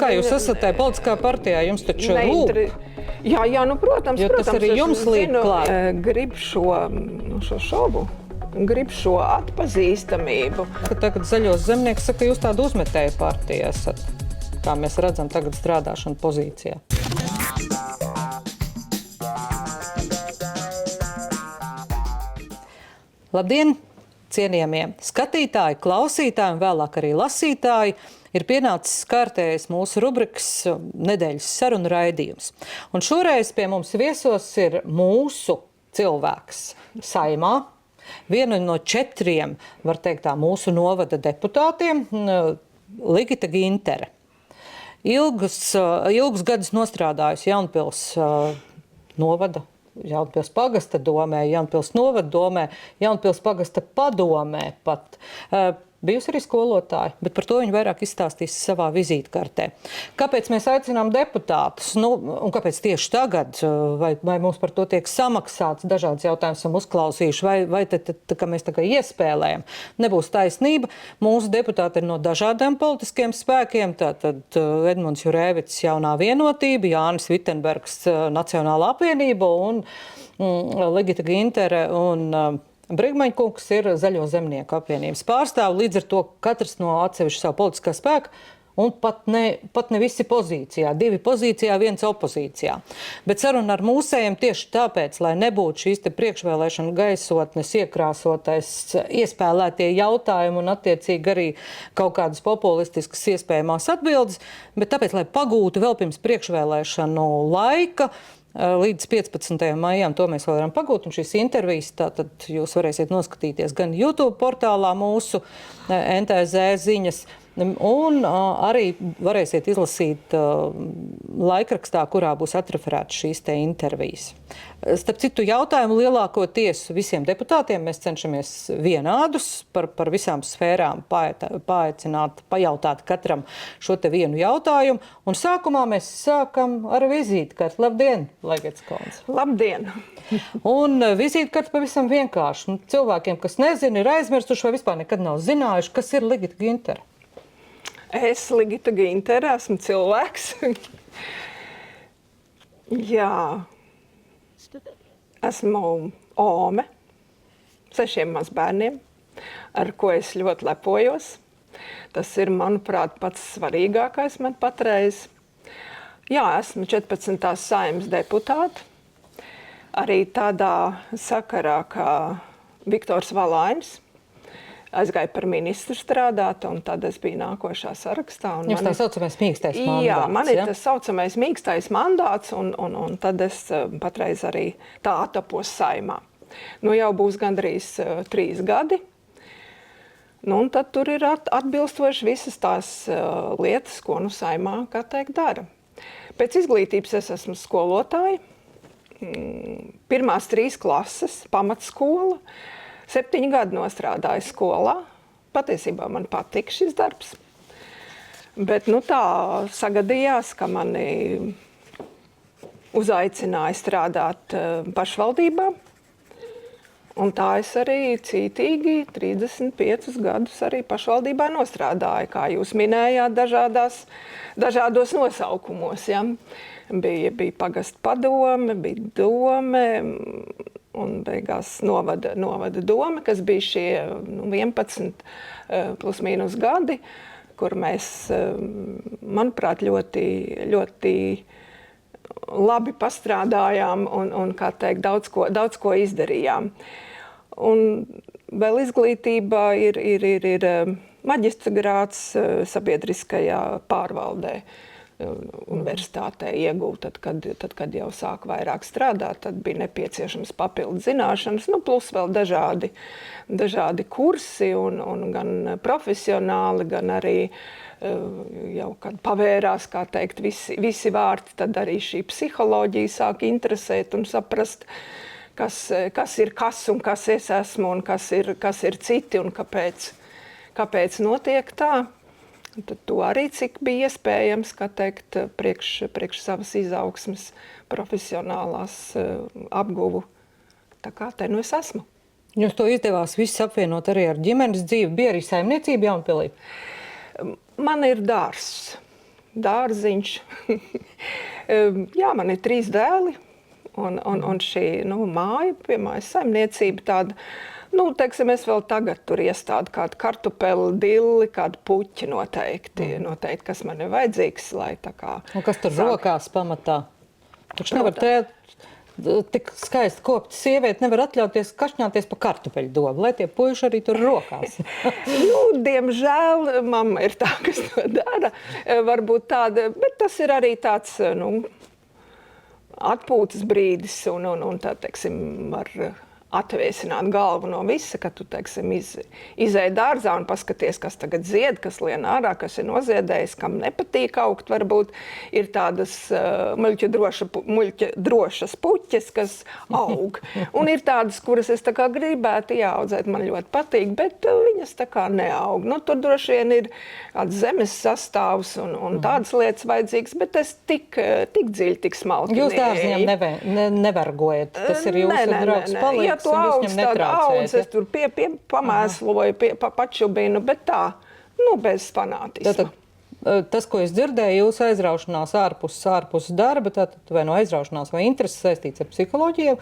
kā jūs esat tajā politiskā partijā? Jums taču rūp. Jā, nu, protams. Jo tas arī jums liek klāt. Grib šo šovu, grib šo atpazīstamību. Tagad Zaļos zemnieks saka, jūs tādu uzmetēju partiju esat, kā mēs redzam tagad strādāšanu pozīcijā. Labdien, cienījamie skatītāji, klausītāji un vēlāk arī lasītāji! Ir pienācis kārtējais mūsu rubrikas nedēļas sarunu raidījums. Un šoreiz pie mums viesos ir mūsu cilvēks Saeimā, viena no 4, var teikt tā, mūsu novada deputātiem, Ligita Gintere. Ilgus gadus nostrādājusi Jaunpils novada, Jaunpils pagasta domē, Jaunpils novada domē, Jaunpils pagasta padomē pat. Bijusi arī skolotāja, bet par to viņa vairāk izstāstīs savā vizītkartē. Kāpēc mēs aicinām deputātus? Un kāpēc tieši tagad? Vai mums par to tiek samaksāts? Dažādas jautājumas esam uzklausījuši. Vai kā mēs tā kā iespēlējam? Nebūs taisnība. Mūsu deputāti ir no dažādiem politiskiem spēkiem. Tātad Edmunds Jurēvics Jaunā vienotība, Jānis Vitenbergs Nacionālā apvienība un Ligita Gintere un Brigmaņkungs ir Zaļo zemnieku apvienības pārstāvi, līdz ar to katrs no atsevišķa savu politiskā spēka un pat ne visi pozīcijā, 2 pozīcijā, 1 opozīcijā. Bet saruna ar mūsējiem tieši tāpēc, lai nebūtu šīs te priekšvēlēšana gaisotnes iekrāsotais iespēlētie jautājumi un attiecīgi arī kaut kādas populistiskas iespējamās atbildes, bet tāpēc, lai pagūtu vēl pirms priekšvēlēšanu laika, līdz 15. maijām to mēs vēl varam pagūt, un šīs intervijas tātad jūs varēsiet noskatīties gan YouTube portālā mūsu NTZ ziņas, un arī varēsiet izlasīt laikrakstā, kurā būs atreferētas šīs te intervijas. Starp citu jautājumu lielākoties visiem deputātiem mēs cenšamies vienādus par visām sfērām paaicināt, pajautāt katram šo te vienu jautājumu. Un sākumā mēs sākam ar vizītkarti. Labdien, Ligita Kundze! Labdien! Un vizītkarti pavisam vienkārši. Cilvēkiem, kas nezina, ir aizmirstuši vai vispār nekad nav zinājuši, kas ir Ligita Gintere. Es, Ligita Gintere, esmu cilvēks. Jā. Esmu ome 6 mazbērniem, ar ko es ļoti lepojos. Tas ir, manuprāt, pats svarīgākais man patreiz. Jā, esmu 14. Saeimas deputāte. Arī tādā sakarā, kā Viktors Valainis aizgāja par ministru strādāt, un tad es biju nākošā sarakstā. Jums tā saucamais mīkstais mandāts, jā? Man ir tas saucamais mīkstais mandāts, un tad es patreiz arī tā atapos Saeimā. Jau būs gandrīz 3 gadi. Un tad tur ir atbilstoši visas tās lietas, ko Saeimā, kā teikt, dara. Pēc izglītības es esmu skolotāja. Pirmās 3 klases, pamatskola. 7 gadi nostrādāju skolā. Patiesībā man patika šis darbs. Bet tā sagadījās, ka mani uzaicināja strādāt pašvaldībā. Un tā es arī cītīgi 35 gadus arī pašvaldībā nostrādāju, kā jūs minējāt, dažādos nosaukumos. Ja? Bija pagasta padome, bija dome, un beigās novada doma, kas bija šie 11 plus mīnus gadi, kur mēs, manuprāt, ļoti labi pastrādājām un kā teikt, daudz ko izdarījām. Un vēl izglītībā ir maģistra grāds sabiedriskajā pārvaldē. Universitātē iegūt, tad, kad jau sāk vairāk strādāt, tad bija nepieciešams papildu zināšanas, plus vēl dažādi kursi, un gan profesionāli, gan arī jau, kad pavērās, kā teikt, visi vārti, tad arī šī psiholoģija sāk interesēt un saprast, kas ir kas un kas es esmu un kas ir citi un kāpēc notiek tā. Tad to arī, cik bija iespējams, kā teikt, priekš savas izaugsmes profesionālās apguvu. Tā kā te es esmu. Jums to izdevās viss apvienot arī ar ģimenes dzīvi. Bija arī saimniecība Jaunpilī? Man ir dārzs. dārziņš. Jā, man ir 3 dēli, un šī māja, pie mājas saimniecība tāda, teiksim, es vēl tagad tur iestādu kādu kartupeli, dilli, kādu puķi noteikti, kas man ir vajadzīgs, lai tā kā... Un kas tur rokās pamatā? Taču nevar tik skaisti kopt sievieti, nevar atļauties kašņāties pa kartupeļu dobu, lai tie puiši arī tur rokās. Diemžēl mamma ir tā, kas to dara. Varbūt tāda, bet tas ir arī tāds, atpūtas brīdis un tā, teiksim, var atvēsināt galvu no visa, ka tu, teiksim, izēj dārzā un paskaties, kas tagad zied, kas lien ārā, kas ir noziedējis, kam nepatīk augt, varbūt ir tādas muļķa drošas puķes, kas aug. Un ir tādas, kuras es tā kā gribētu ieaudzēt, man ļoti patīk, bet viņas tā kā neaug. Tur droši vien ir kāds zemes sastāvs un tādas lietas vajadzīgas, bet es tik dziļi, tik smalki Jūs dārziņam nevargojat, tas ir jūsu draugs palīgs. Tu audz, tad audz, es tur pamēsloju, pačubinu, bet tā, bez fanātisma. Tas, ko es dzirdēju, jūsu aizraušanās ārpus darba, tātad vai no aizraušanās vai intereses saistīts ar psiholoģiju,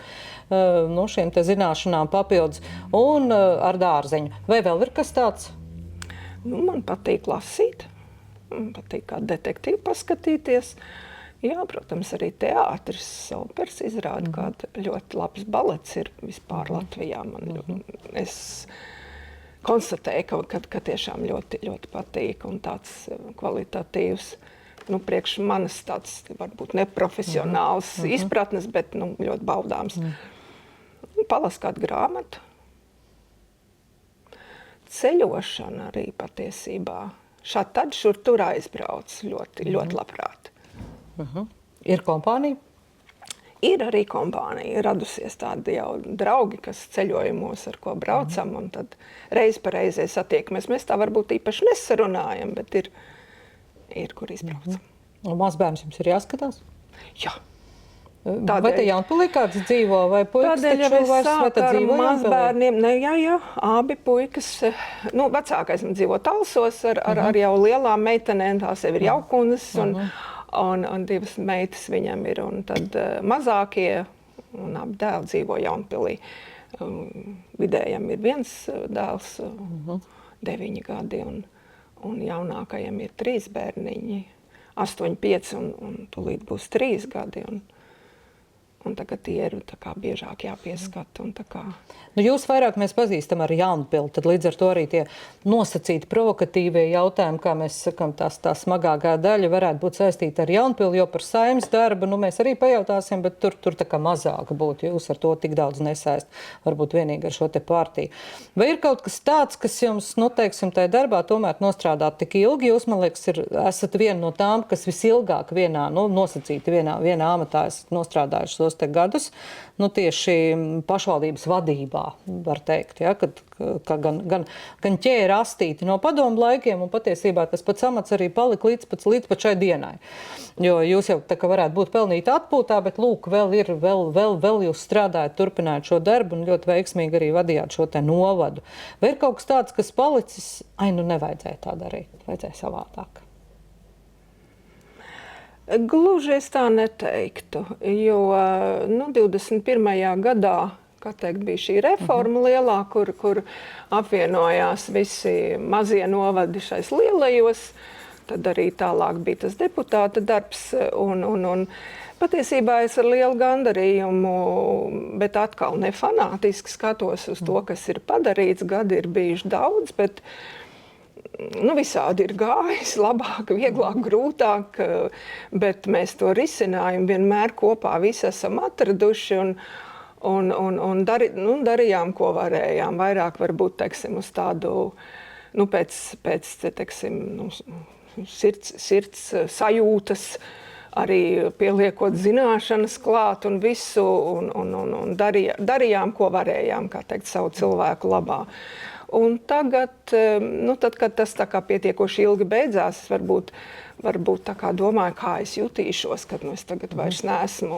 no šiem te zināšanām papildus, un ar dārziņu. Vai vēl ir kas tāds? Man patīk lasīt, man patīk kā detektīvu paskatīties. Jā, protams, arī teātris, operas izrāda, kāda ļoti labs balets ir vispār Latvijā. Es konstatēju, ka tiešām ļoti, ļoti patīk un tāds kvalitatīvs, priekš manas tāds varbūt neprofesionāls izpratnes, bet ļoti baudāms. Palas kādu grāmatu. Ceļošana arī patiesībā. Tad šur tur aizbrauc ļoti, ļoti labprāt. Ir kompānija? Ir arī kompānija. Radusies tādi jau draugi, kas ceļojumos, ar ko braucam, un tad reiz pa reizē satiekamies. Mēs tā varbūt īpaši nesarunājam, bet ir kur izbraucam. Un mazbērns jums ir jāskatās? Jā. Vai te Jaunpilī kāds dzīvo, vai puikas taču vairs, vai te dzīvo mazbērniem? Jā, abi puikas. Vecākais man dzīvo Talsos ar jau lielām meitenēm, tās jau ir jaukunas, un 2 meitas viņam ir, un tad mazākie, un abi dēli dzīvo Jaunpilī. Vidējam ir 1 dēls, 9 gadi, un jaunākajam ir 3 bērniņi, 8, 5, un tūlīt būs 3 gadi, un tagad tie ir tā kā biežāk jāpieskata. Jūs vairāk mēs pazīstam ar Jaunpili, tad līdz ar to arī tie nosacīti provokatīvie jautājumi, kā mēs sakam, tā smagākā daļa varētu būt saistīta ar Jaunpili, jo par saimnes darbu, mēs arī pajautāsim, bet tur tā kā mazāk būtu, jūs ar to tik daudz nesaist, varbūt vienīgi ar šo te partiju. Vai ir kaut kas tāds, kas jums, teiksim, tajā darbā tomēr nostrādāt tik ilgi? Jūs, man liekas, esat viena no tām, kas visilgāk vienā, nosacīti vienā amatā esat nostrādājuši tos te gadus, tieši pašvaldības vadībā, var teikt, ja, kad gan ķēra astīti no padomu laikiem, un patiesībā tas pats amats arī palika līdz pat šai dienai. Jo jūs jau tā kā varētu būt pelnīti atpūtā, bet lūk, vēl jūs strādājat, turpinājat šo darbu un ļoti veiksmīgi arī vadījāt šo te novadu. Vai ir kaut kas tāds, kas palicis, nevajadzēja tā darīt, vajadzēja savādāk? Gluži es tā neteiktu, jo 21. gadā, kā teikt, bija šī reforma lielā, kur apvienojās visi mazie novadi šais lielajos, tad arī tālāk bija tas deputāta darbs, un patiesībā es ar lielu gandarījumu, bet atkal ne fanātiski skatos uz to, kas ir padarīts, gadi ir bijuši daudz, bet visādi ir gājis, labāk, vieglāk, grūtāk, bet mēs to risinājumu vienmēr kopā visi esam atraduši un darījām, ko varējām. Vairāk varbūt, teiksim, uz tādu, pēc teiksim, sirds sajūtas, arī pieliekot zināšanas klāt un visu, un darījām, ko varējām, kā teikt, savu cilvēku labā. Un tagad, tad, kad tas tā kā pietiekoši ilgi beidzās, varbūt tā kā domāju, kā es jutīšos, kad es tagad vairs neesmu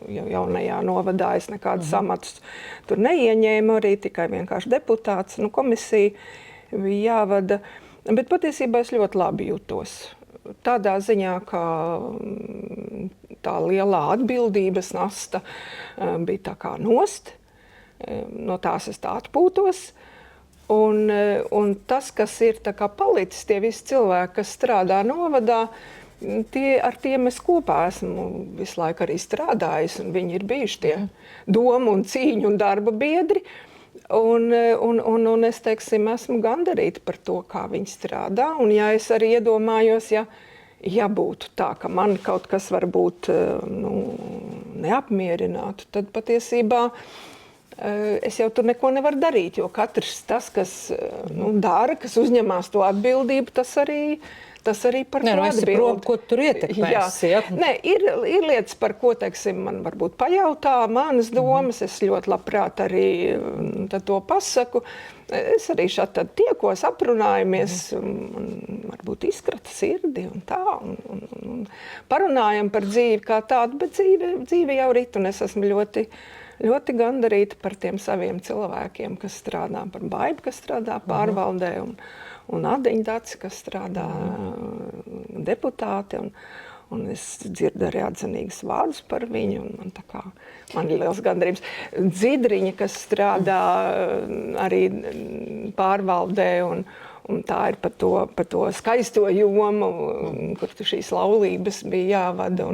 jaunajā novadā, es nekādus amatus tur neieņēmu, arī tikai vienkārši deputāts, komisija bija jāvada. Bet patiesībā es ļoti labi jutos. tādā ziņā, ka tā lielā atbildības nasta bija tā kā nost. No tās es tā atpūtos. Un tas, kas ir tā kā palicis, tie visi cilvēki, kas strādā novadā, ar tiem es kopā esmu visu laiku arī strādājis, un viņi ir bijuši tie domu un cīņu un darba biedri. Un es, teiksim, esmu gandarīta par to, kā viņi strādā. Un ja es arī iedomājos, ja būtu tā, ka man kaut kas varbūt neapmierinātu, tad patiesībā es jau tur neko nevaru darīt, jo katrs tas, kas dara, kas uzņemās to atbildību, tas arī par to atbildi. Prom, ko tur ietekmēs. Nē, ir lietas, par ko, teiksim, man varbūt pajautā manas domas, es ļoti labprāt arī to pasaku. Es arī šādi tad tiekos, aprunājamies, un varbūt izkrata sirdi un tā, un parunājam par dzīvi kā tādu, bet dzīve jau rit, un es esmu ļoti gandarīta par tiem saviem cilvēkiem, kas strādā, par Baibu, kas strādā pārvaldē, un Adeņu Daci, kas strādā deputāti, un es dzirdu arī atzinīgas vārdus par viņu, un man ir liels gandarījums. Dzidriņa, kas strādā arī pārvaldē, un tā ir par to skaisto jomu, kur šīs laulības bija jāvada,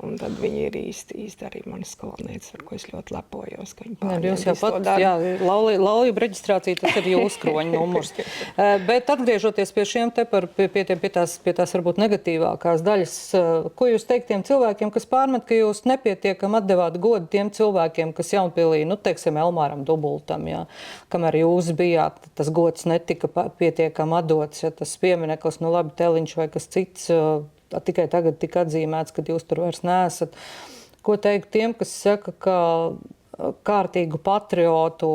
un tad viņi ir īsti arī manas skolnieces, ar ko es ļoti lepojos, ka viņi pārņem visu to darbu. Laulību reģistrācija, tas ir jūsu kroņa numurs. Bet atgriežoties pie šiem te pie tās varbūt negatīvākās daļas, ko jūs teikt tiem cilvēkiem, kas pārmet, ka jūs nepietiekam atdevāt godu tiem cilvēkiem, kas Jaunpilī, teiksim, Elmāram Dubultam, kamēr jūs bijāt, tas gods netika pietiekam atdots, ja tas piemineklis, labi, Teliņš vai kas cits, tikai tagad tika atzīmēts, kad jūs tur vairs neesat. Ko teikt tiem, kas saka, ka kārtīgu patriotu,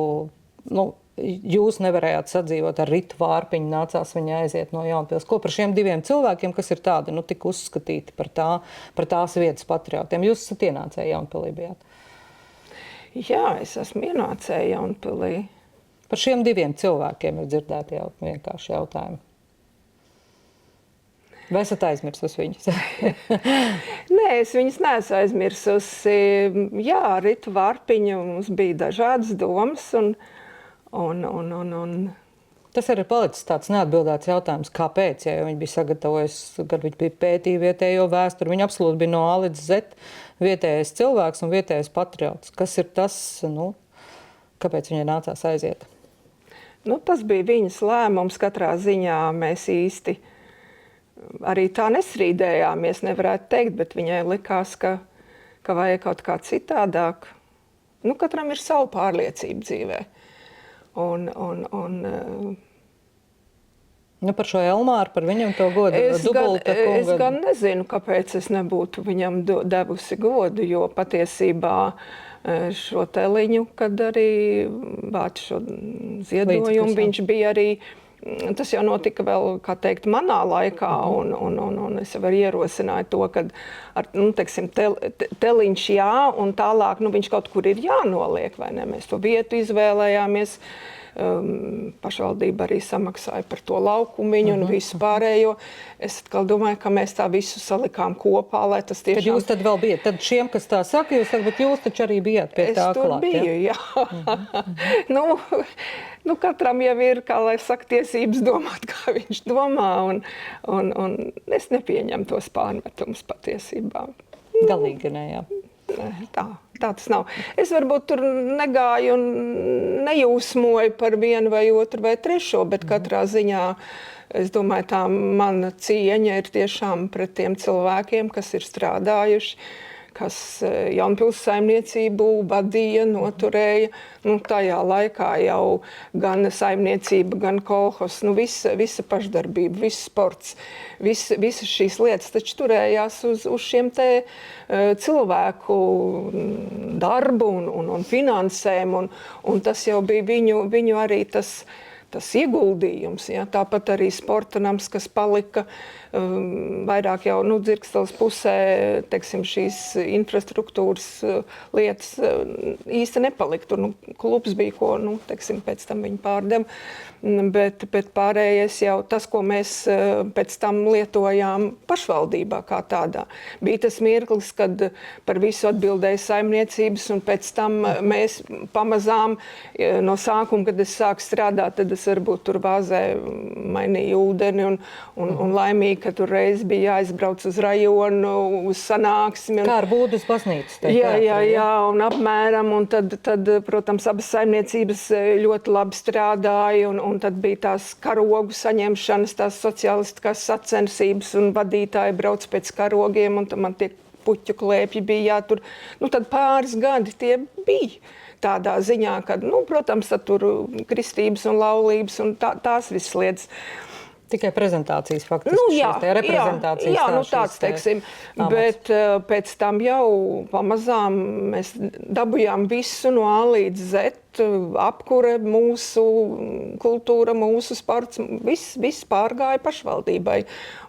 jūs nevarējāt sadzīvot ar Ritu Vārpiņu, nācās viņa aiziet no Jaunpils. Ko par šiem diviem cilvēkiem, kas ir tādi, tik uzskatīti par tās vietas patriotiem? Jūs esat ienācēji Jaunpilī bijāt? Jā, es esmu ienācēji Jaunpilī. Par šiem diviem cilvēkiem ir dzirdēti vienkārši jautājumi. Vai esat aizmirsus viņus? Nē, es viņus neesmu aizmirsusi. Jā, Ritu Vārpiņu mums bija dažādas domas. Tas arī palicis tāds neatbildēts jautājums, kāpēc, ja viņi bija sagatavojis, kad viņi bija pētīja vietējo vēsturi. Viņi absolūti bija no A līdz Z vietējais cilvēks un vietējais patriots. Kas ir tas, kāpēc viņai nācās aiziet? Tas bija viņas lēmums. Katrā ziņā mēs īsti arī tā nesrīdējāmies, nevarētu teikt, bet viņai likās, ka vajag kaut kā citādāk. Katram ir savu pārliecību dzīvē. Par šo Elmāru, par viņam to godu? Es gan nezinu, kāpēc es nebūtu viņam devusi godu, jo patiesībā šo Teliņu, kad arī vāc šo ziedojumu, viņš bija arī. Tas jau notika vēl, kā teikt, manā laikā, un es jau arī ierosināju to, ka teiksim, Teliņš jā, un tālāk viņš kaut kur ir jānoliek, vai ne? Mēs to vietu izvēlējāmies, pašvaldība arī samaksāja par to laukumiņu un visu pārējo. Es atkal domāju, ka mēs tā visu salikām kopā, lai tas tiešām... Tad jūs tad vēl bijat, tad šiem, kas tā saka, jūs taču arī bijāt pie tā klāt, Es tur biju, jā. Katram jau ir, kā lai saka, tiesības domāt, kā viņš domā, un es nepieņemu tos pārmetumus patiesībā. Galīgi ne, jā. Tā tas nav. Es varbūt tur negāju un nejūsmoju par vienu vai otru vai trešo, bet katrā ziņā, es domāju, tā mana cieņa ir tiešām pret tiem cilvēkiem, kas ir strādājuši, kas Jaunpils saimniecību vadīja, noturēja. Tajā laikā jau gan saimniecība, gan kolhos, visa pašdarbība, viss sports, visas šīs lietas taču turējās uz šiem te cilvēku darbu un finansēm, un tas jau bija viņu arī tas ieguldījums. Ja? Tāpat arī sporta nams, kas palika vairāk jau Dzirksteles pusē, teiksim, šīs infrastruktūras lietas īsti nepalika. Tur klubs bija, ko, teiksim, pēc tam viņi pārdeva. bet pārējais jau tas, ko mēs pēc tam lietojām pašvaldībā kā tādā. Bija tas mirklis, kad par visu atbildēja saimniecības, un pēc tam mēs pamazām no sākuma, kad es sāku strādāt, tad es varbūt tur vāzē mainīju ūdeni un laimīgi, ka tur reiz bija jāizbrauc uz rajonu, uz sanāksmi. Kā ar Būdas baznīcu? Jā, un apmēram, un tad, protams, abas saimniecības ļoti labi strādāja, un tad bija tās karogu saņemšanas, tās sociālistiskās sacensības, un vadītāji brauc pēc karogiem, un man tie puķu klēpji bija jātur. Tad pāris gadi tie bija tādā ziņā, ka, protams, tad tur kristības un laulības un tās visas lietas. Tikai prezentācijas faktiski. Reprezentācijas. Tāds, teiksim. Bet pēc tam jau pamazām mēs dabujām visu no A līdz Z. Apkure, mūsu kultūra, mūsu sports, viss pārgāja pašvaldībai.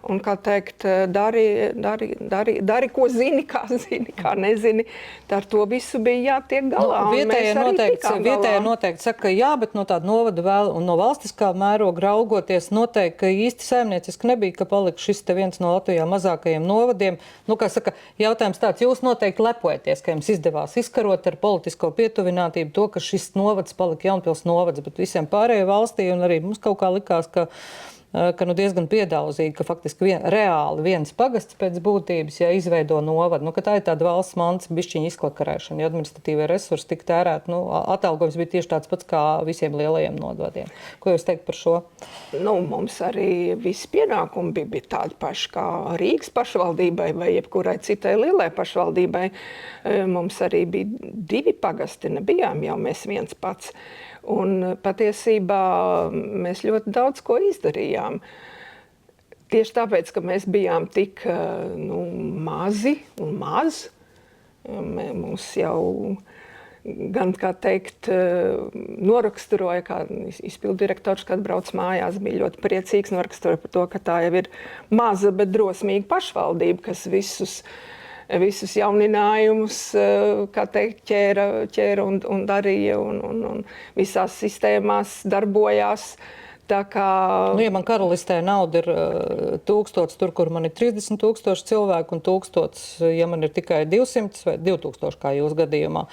Un, kā teikt, dari, ko zini, kā nezini. Ar to visu bija jātiek galā. Vietējie noteikti saka, ka jā, bet no tāda novada vēl un no valstiskā mēroga raugoties noteikti, ka īsti saimnieciski nebija, ka palika šis te viens no Latvijā mazākajiem novadiem. Kā saka, jautājums tāds, jūs noteikti lepojaties, ka jums izdevās izkarot ar politisko pietuvinātību to, ka šis novads palika Jaunpils novads, bet visiem pārējie valstī un arī mums kaut kā likās, ka diezgan piedaudzīgi, ka faktiski reāli viens pagasts pēc būtības, ja izveido novadu, ka tā ir tāda valsts mants bišķiņa izklakarēšana, ja administratīvie resursi tik tērēt, atalgojums bija tieši tāds pats kā visiem lielajiem novadiem. Ko jūs teikt par šo? Mums arī visi pienākumi bija tādi paši kā Rīgas pašvaldībai vai jebkurai citai lielai pašvaldībai. Mums arī bija 2 pagasti, nebijām jau mēs viens pats. Un patiesībā mēs ļoti daudz ko izdarījām. Tieši tāpēc, ka mēs bijām tik mazi un maz, mums jau gan, kā teikt, noraksturoja, kā izpildirektors, kad brauc mājās, bija ļoti priecīgs, noraksturoja par to, ka tā jau ir maza, bet drosmīga pašvaldība, kas visus jauninājumus, kā teikt, ķēra un darīja un visās sistēmās darbojās. Tā kā... Ja man karalistē nauda ir 1000, tur, kur man ir 30 000 cilvēku un 1000, ja man ir tikai 200 vai 2000, kā jūs gadījumā,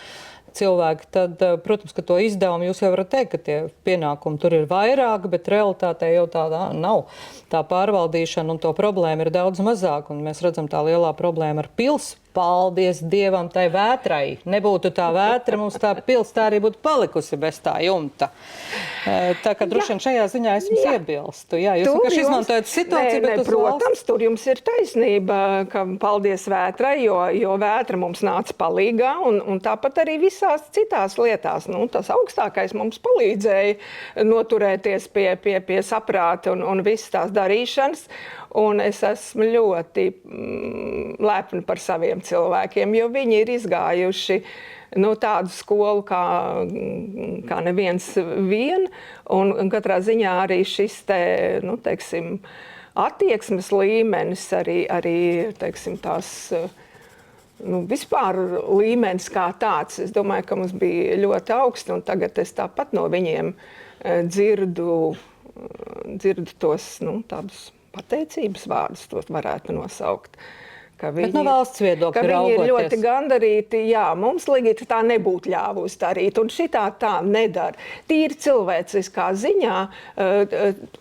cilvēki, tad, protams, ka to izdevumu jūs jau varat teikt, ka tie pienākumi tur ir vairāk, bet realitātē jau tāda nav. Tā pārvaldīšana un to problēma ir daudz mazāk, un mēs redzam tā lielā problēma ar pils. Paldies Dievam tai vētrai. Nebūtu tā vētra, mums tā pils tā arī būtu palikusi bez tā jumta. Tā kā droši vien šajā ziņā es jums iebilstu. Jā, jūs vienkārši izmantojat situāciju, bet uz protams, valsts. Tur jums ir taisnība, ka paldies vētrai, jo vētra mums nāca palīgā, un tāpat arī visās citās lietās. Tas augstākais mums palīdzēja noturēties pie saprāta un visas tās darīšanas. Un es esmu ļoti lepna par saviem cilvēkiem, jo viņi ir izgājuši tādu skolu kā neviens vien. Un katrā ziņā arī šis teiksim, attieksmes līmenis, arī teiksim, tās vispār līmenis kā tāds. Es domāju, ka mums bija ļoti augsts, un tagad es tāpat no viņiem dzirdu tos tādus pateicības vārdus, tos varētu nosaukt. Bet no valsts viedokļa raugoties. Viņi ir ļoti raugoties. gandarīti, jā, mums Ligita tā nebūtu ļāvusi darīt, un šitā tā nedara. Tīri cilvēciskā ziņā,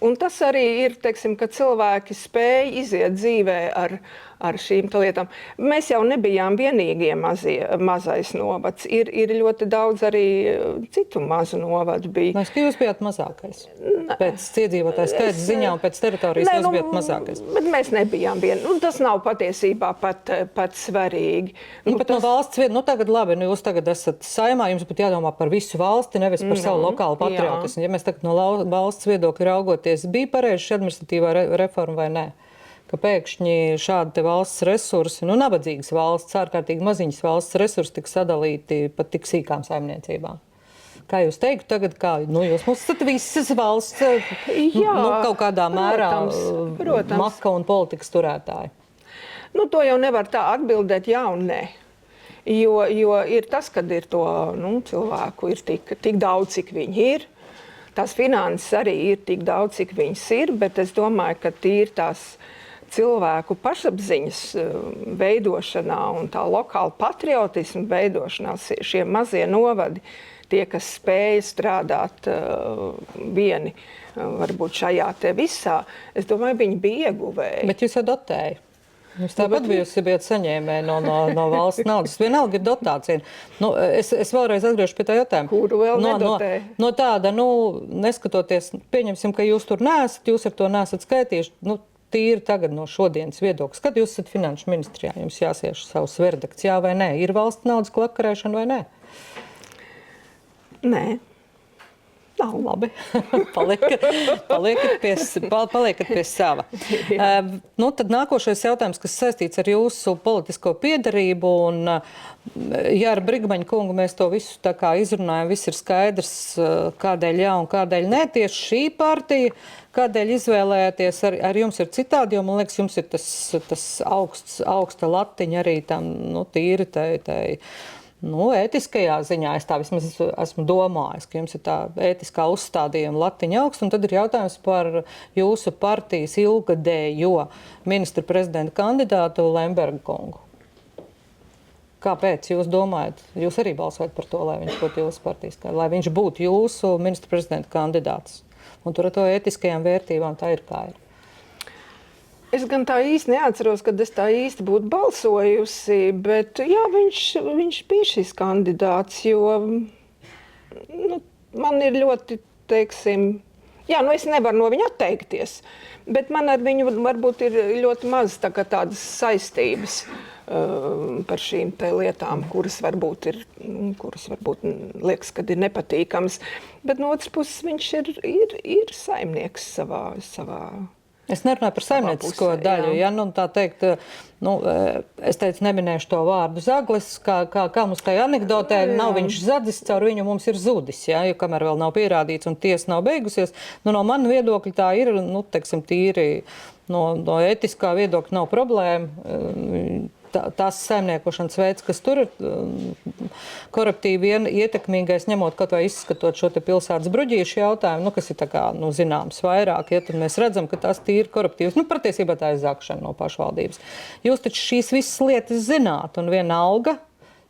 un tas arī ir, teiksim, ka cilvēki spēj iziet dzīvē ar šīm lietām. Mēs jau nebijām vienīgie mazais novads. Ir ļoti daudz arī citu mazu novadu bija. Ka jūs bijāt mazākais. Pēc iedzīvotāju skaita ziņā un pēc teritorijas jūs bijāt mazākais. Bet mēs nebijām tas nav patiesībā pat svarīgi. Bet no valsts viedokļa, tagad labi, jūs tagad esat saimā, jums pat jādomā par visu valsti, nevis par savu lokālu patriotismu. Ja mēs tagad no valsts viedokļa raugoties, bija pareizi šī administratīvā reforma vai nē? Ka pēkšņi šādi te valsts resursi, nabadzīgas valsts, ārkārtīgi maziņas valsts resursi tika sadalīti pat tik sīkām saimniecībām. Kā jūs teiktu tagad, jūs mums esat visas valsts, kaut kādā mērā protams. maka un politikas turētāji? To jau nevar tā atbildēt jā un nē. Jo ir tas, kad ir to cilvēku ir tik daudz, cik viņi ir. tās finanses arī ir tik daudz, cik viņas ir, bet es domāju, ka tīri tās cilvēku pašapziņas veidošanā un tā lokāla patriotisma veidošanā šie mazie novadi, tie, kas spēja strādāt vieni, varbūt šajā te visā, es domāju, viņi bija ieguvēji. Bet jūs jau dotēju. Jūs tāpat bijat saņēmēji no valsts naudas. Vienalga ir dotācija. Nu, es vēlreiz atgriežos pie tā jautājuma. Kuru vēl nedotēja? No tāda, neskatoties, pieņemsim, ka jūs tur neesat, jūs ar to neesat skaitījuši, tīri tagad no šodienas viedokļa. Kad jūs esat finanšu ministrijā, jums jāsieš savus verdakts, jā vai nē? Ir valsts naudas klakarēšana vai nē? Nē. Nav labi. Paliekat pie sava. Tad nākošais jautājums, kas saistīts ar jūsu politisko piedarību, un ar Brigmaņa kungu mēs to visu tā kā izrunājam, viss ir skaidrs, kādēļ jā un kādēļ nē. Tieši šī partija, kādēļ izvēlējāties, ar jums ir citādi, jo man liekas, jums ir tas augsta latiņa arī tam, tīri tai ētiskajā ziņā. Es tā vismaz esmu domājis, ka jums ir tā ētiskā uzstādījuma latiņa augsts, un tad ir jautājums par jūsu partijas ilgadējo ministra prezidenta kandidātu Lemberga kungu. Kāpēc jūs domājat? Jūs arī balsojat par to, lai viņš būtu jūsu partijas, lai viņš būtu jūsu ministra prezidenta kandidāts. Un tur ar to ētiskajām vērtībām tā ir kā ir. Es gan tā īsti neatceros, kad es tā īsti būtu balsojusi, bet jā, viņš bija šis kandidāts, jo man ir ļoti, teiksim, es nevaru no viņa atteikties, bet man ar viņu varbūt ir ļoti maz tādas saistības par šīm te lietām, kuras varbūt liekas, kad ir nepatīkams, bet no otras puses viņš ir saimnieks savā Es nerunāju par saimniecisko daļu, tā teikt, es teicu, neminēšu to vārdu zaglis, kā mums tajā anekdotē, nav viņš zadzis, caur viņu mums ir zudis, jo kamēr vēl nav pierādīts un tiesa nav beigusies, no mana viedokļa tā ir, teiksim, tīri, no etiskā viedokļa nav problēma. Tās saimniekošanas veids, kas tur ir koruptīvi ietekmīgais, ņemot kaut vai izskatot šo te pilsētas bruģīšu jautājumu, kas ir tā kā, zināms vairāk, tad mēs redzam, ka tās tīri koruptīvas, patiesībā tā ir zākšana no pašvaldības. Jūs taču šīs visas lietas zināt, un vienalga,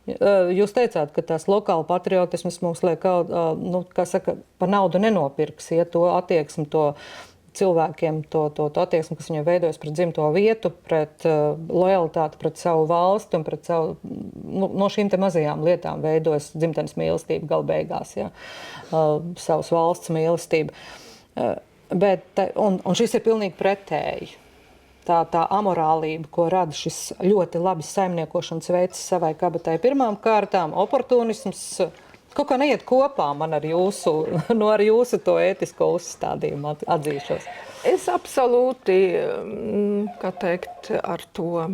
jūs teicāt, ka tās lokāla patriotismas mums liek, kā saka, par naudu nenopirks, to attieksmi, to cilvēkiem to attieksmi, kas viņiem veidojas pret dzimto vietu, pret lojalitāti pret savu valsti un pret savu, no šīm te mazajām lietām veidojas dzimtenes mīlestība gala beigās, savas valsts mīlestība. Un šis ir pilnīgi pretēji. Tā amorālība, ko rada šis ļoti labi saimniekošanas veids savai kabatai pirmām kārtām, oportunisms, kaut kā neiet kopā man ar jūsu to ētisko uzstādījumu atzīšos. Es absolūti, kā teikt, ar to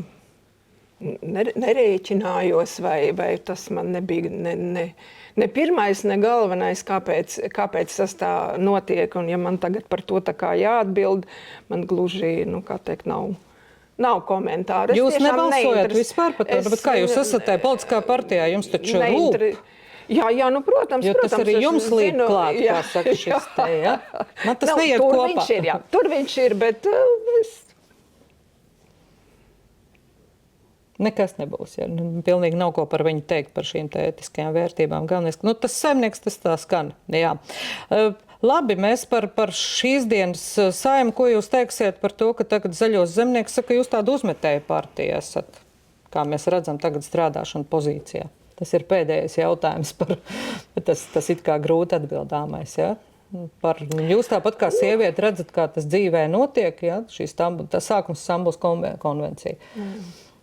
nerēķinājos, vai tas man nebija ne pirmais, ne galvenais, kāpēc tas tā notiek. Un ja man tagad par to tā kā jāatbild, man gluži, kā teikt, nav komentāru. Jūs nebalsojat vispār par to, bet kā jūs esat tajā politiskā partijā, jums taču rūp? Jā, protams. Jo tas arī jums līdz klāt, kā saka šis te, ja? Man tas neiet kopā. Tur viņš ir, bet nekas nebūs, pilnīgi nav ko par viņu teikt, par šīm te ētiskajām vērtībām. Galvenais, tas saimnieks, tas tā skan, jā. Labi, mēs par šīs dienas saimu, ko jūs teiksiet par to, ka tagad Zaļos zemnieks saka, jūs tādu uzmetēju partiju esat, kā mēs redzam tagad strādāšanu pozīcijā. Tas ir pēdējais jautājums, tas it kā grūti atbildāmais, ja? Jūs tāpat kā sieviete redzat, kā tas dzīvē notiek, ja? Tas sākums Stambulas konvencija.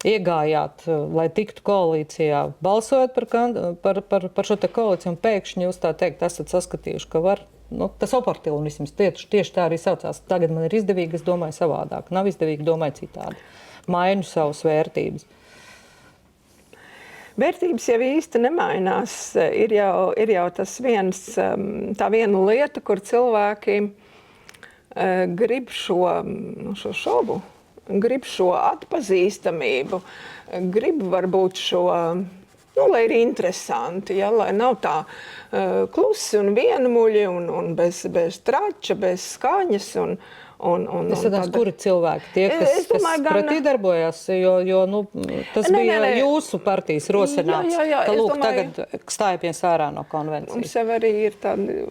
Iegājāt, lai tiktu koalīcijā, balsojot par šo te koalīciju, un pēkšņi jūs tā teikt esat saskatījuši, ka var, tas oportunisms tieši tā arī saucās. Tagad man ir izdevīgi, es domāju savādāk. Nav izdevīgi, domāju citādi. Mainu savas vērtības. Vērtības jau īsti nemainās. Ir jau tas tā viena lieta, kur cilvēki grib šo grib šo atpazīstamību, grib varbūt šo lai ir interesanti, ja, lai nav tā klusi un vienmuļi un bez trača, bez skaņas. Es domāju, kuri cilvēki tie, kas pretī darbojās, jo tas bija jūsu partijas rosināts, ka lūk, tagad stājamies ārā no konvencijas. Mums jau arī ir tādi...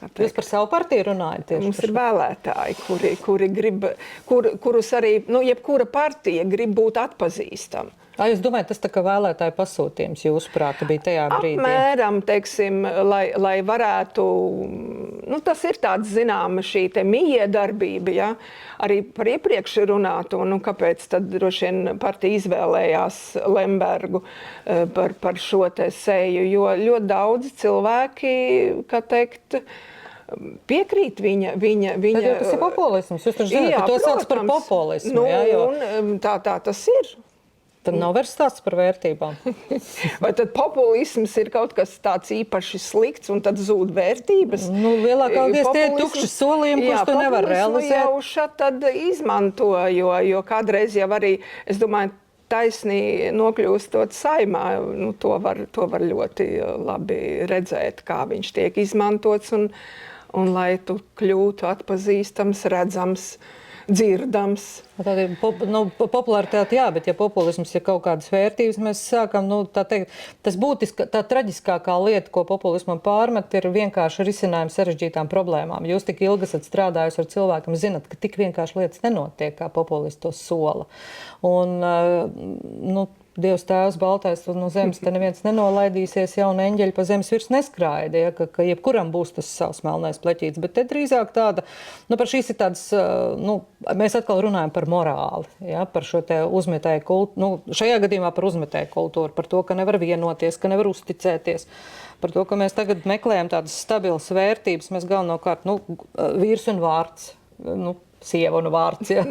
Jūs par savu partiju runājat tieši? Mums ir vēlētāji, kuri grib, kurus arī, jebkura partija grib būt atpazīstama. Jūs domājat, tas tā kā vēlētāju pasūtījums jūsuprāt bija tajā brīdī? Apmēram, teiksim, lai varētu, tas ir tāds zināma šī te miedarbība, ja? Arī par iepriekš runāto, kāpēc tad droši vien partija izvēlējās Lembergu par šo te seju, jo ļoti daudzi cilvēki, kā teikt, piekrīt viņa... Tad jau tas ir populisms, jūs taču zināt, ka to sauc par populismu, un tā tas ir. Tad nav vairs stāsts par vērtībām. Vai tad populisms ir kaut kas tāds īpaši slikts un tad zūd vērtības? Lielākais tie ir tukši solījumi, kurus tu nevar realizēt. Jau šat tad izmanto, jo kādreiz jau arī, es domāju, taisnī nokļūstot Saeimā, to var ļoti labi redzēt, kā viņš tiek izmantots un lai tu kļūtu atpazīstams, redzams, dzirdams. Tā ir popularitāte, jā, bet ja populisms ir kaut kādas vērtības, mēs sākam, tā teikt, tā traģiskākā lieta, ko populismam pārmet, ir vienkārši risinājums sarežģītām problēmām. Jūs tik ilgi esat strādājusi ar cilvēkiem, zinat, ka tik vienkārši lietas nenotiek, kā populisti to sola. Un, Dievs tēvs baltais, no zemes te neviens nenolaidīsies, jauni eņģeļi pa zemes virs neskraida, ja, ka jebkuram būs tas savs melnais pleķītis, bet te drīzāk tāda, par šīs ir tādas, mēs atkal runājam par morāli, ja, par šo te uzmetēju kultūru, šajā gadījumā par uzmetēju kultūru, par to, ka nevar vienoties, ka nevar uzticēties, par to, ka mēs tagad meklējam tādas stabilas vērtības, mēs galvenokārt, vīrs un vārds, sieva un vārds, ja.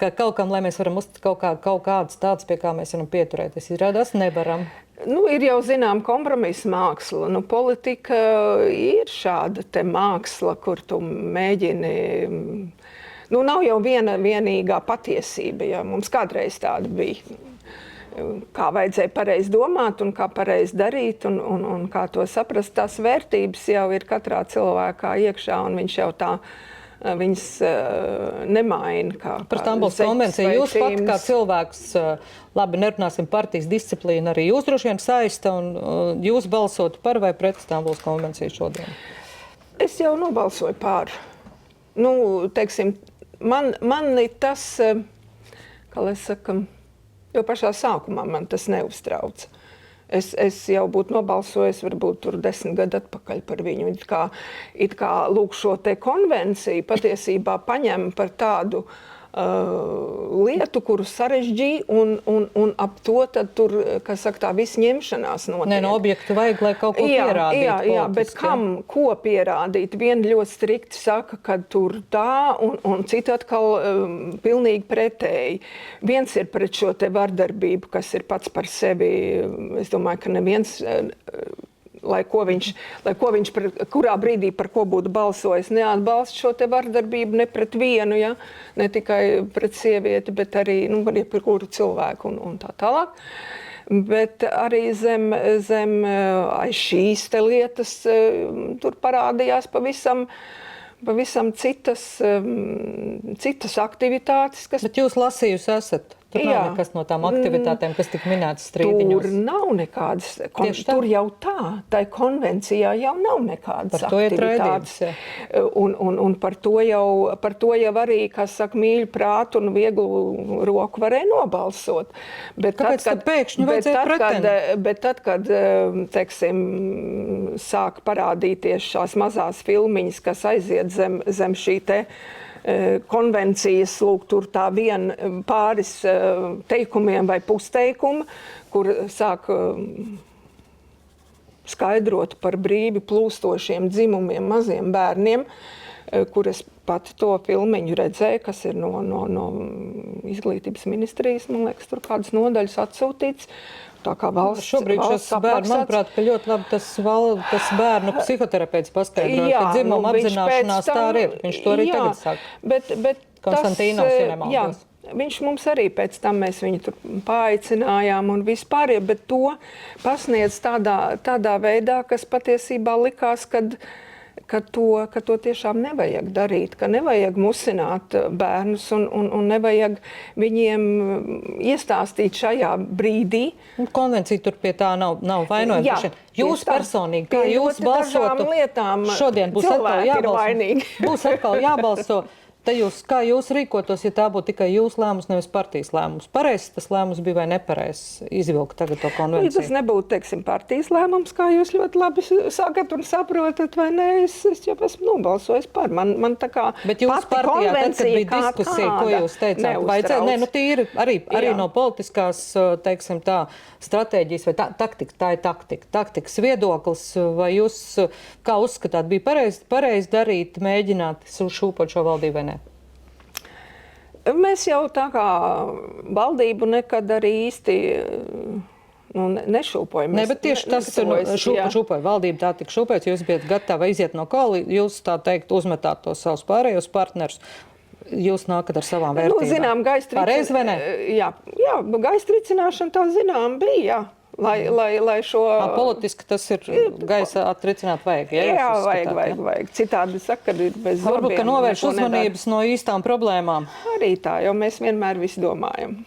Ka kaut kam, lai mēs varam uzticēt kaut kādas tādas, pie kā mēs varam pieturēties, izrādās nevaram. Ir jau zinām kompromisa māksla. Politika ir šāda te māksla, kur tu mēģini... nav jau vienīgā patiesība, ja mums kādreiz tāda bija. Kā vajadzēja pareizi domāt un kā pareizi darīt un kā to saprast. Tās vērtības jau ir katrā cilvēkā iekšā un viņš jau tā... Viņas nemaina. Par Stambulas konvenciju jūs pat kā cilvēks, labi, nerunāsim partijas disciplīnu, arī jūs droši vien saista un jūs balsotu par vai pret Stambulas konvenciju šodien? Es jau nobalsoju par. Teiksim, man ir tas, kā lai saka, jo pašā sākumā man tas neuztrauc. Es jau būtu nobalsojis varbūt tur 10 gadu atpakaļ par viņu. It kā lūk šo te konvenciju patiesībā paņem par tādu lietu, kuru sarežģīja un ap to tad tur, kas saka, tā viss ņemšanās notiek. Objektu vajag, lai kaut ko pierādītu. Jā, bet ko pierādīt? Viena ļoti strikti saka, ka tur tā, un cita atkal pilnīgi pretēji. Viens ir pret šo te vardarbību, kas ir pats par sevi, es domāju, ka neviens... Lai ko viņš kurā brīdī par ko būtu balsojis, neatbalsta šo te vardarbību ne pret vienu, ja? Ne tikai pret sievieti, bet arī par kuru cilvēku un tā tālāk. Bet arī zem aiz šīs te lietas tur parādījās pavisam citas aktivitātes. Bet jūs lasījusi esat? Tur nav nekas no tām aktivitātēm, kas tik minētas strīdiņos. Tur nav nekādas, tur jau tā konvencijā jau nav nekādas aktivitātes. Un par to jau arī, kas saka, mīļu prātu un vieglu roku varēja nobalsot. Kāpēc tad pēkšņi vajadzēja pretendēt? Bet tad, kad, teiksim, sāk parādīties šās mazās filmiņas, kas aiziet zem šī te konvencijas, lūk, tur tā pāris teikumiem vai pusteikumu, kur sāk skaidrot par brīvi plūstošiem dzimumiem maziem bērniem, kur es pati to filmiņu redzēju, kas ir no izglītības ministrijas, man liekas, tur kādas nodaļas atsūtīts. Tā kā šobrīd šos bērnu, manuprāt, ka ļoti labi tas bērnu psihoterapeits paskaidroja, ka dzimuma apzināšanās tā arī ir. Viņš to arī tagad saka. Bet Konstantīnos, ja nemaldos. Viņš mums arī pēc tam mēs viņu tur paaicinājām un vispār, bet to pasniedz tādā veidā, kas patiesībā likās, ka to tiešām nevajag darīt, ka nevajag musināt bērnus un nevajag viņiem iestāstīt šajā brīdī. Konvencija tur pie tā nav vainojama. Jūs personīgi, kā jūs balsotu, šodien būs atkal jābalso. Kā jūs rīkotos, ja tā būtu tikai jūsu lēmums, nevis partijas lēmums? Pareizs tas lēmums bija vai nepareizs izvilkt tagad to konvenciju? Ja tas nebūtu, teiksim, partijas lēmums, kā jūs ļoti labi sakat un saprotat, vai ne, es jau esmu nobalsojis par. Man tā kā bet jūs partijā, tad, kad bija diskusija, ko jūs teicāt, vajadzēja? Nē, nu tīri arī no politiskās, teiksim tā, stratēģijas vai taktika, tā ir taktikas viedoklis, vai jūs, kā uzskatāt, bija pareizi darīt, mēģināt šūpot šo valdību vai ne? Mēs jau tā kā valdību nekad arī īsti nešūpojam. Ne, bet tieši tas šūpoja. Valdība tā tik šūpēts, jūs bijat gatavi iziet no koalīcijas, jūs tā teikt uzmetāt tos savus pārējos partnerus. Jūs nākat ar savām vērtībām. Zinām, pareizi vai ne? Jā, gaisa tricināšana tā zinām bija, jā. Lai šo... Politiski tas ir gaisa atricināt vajag, ja? Jā, vajag. Citādi saka, ka ir bez zobiem. Varbūt, ka novērš uzmanības no īstām problēmām. Arī tā, jo mēs vienmēr visi domājam.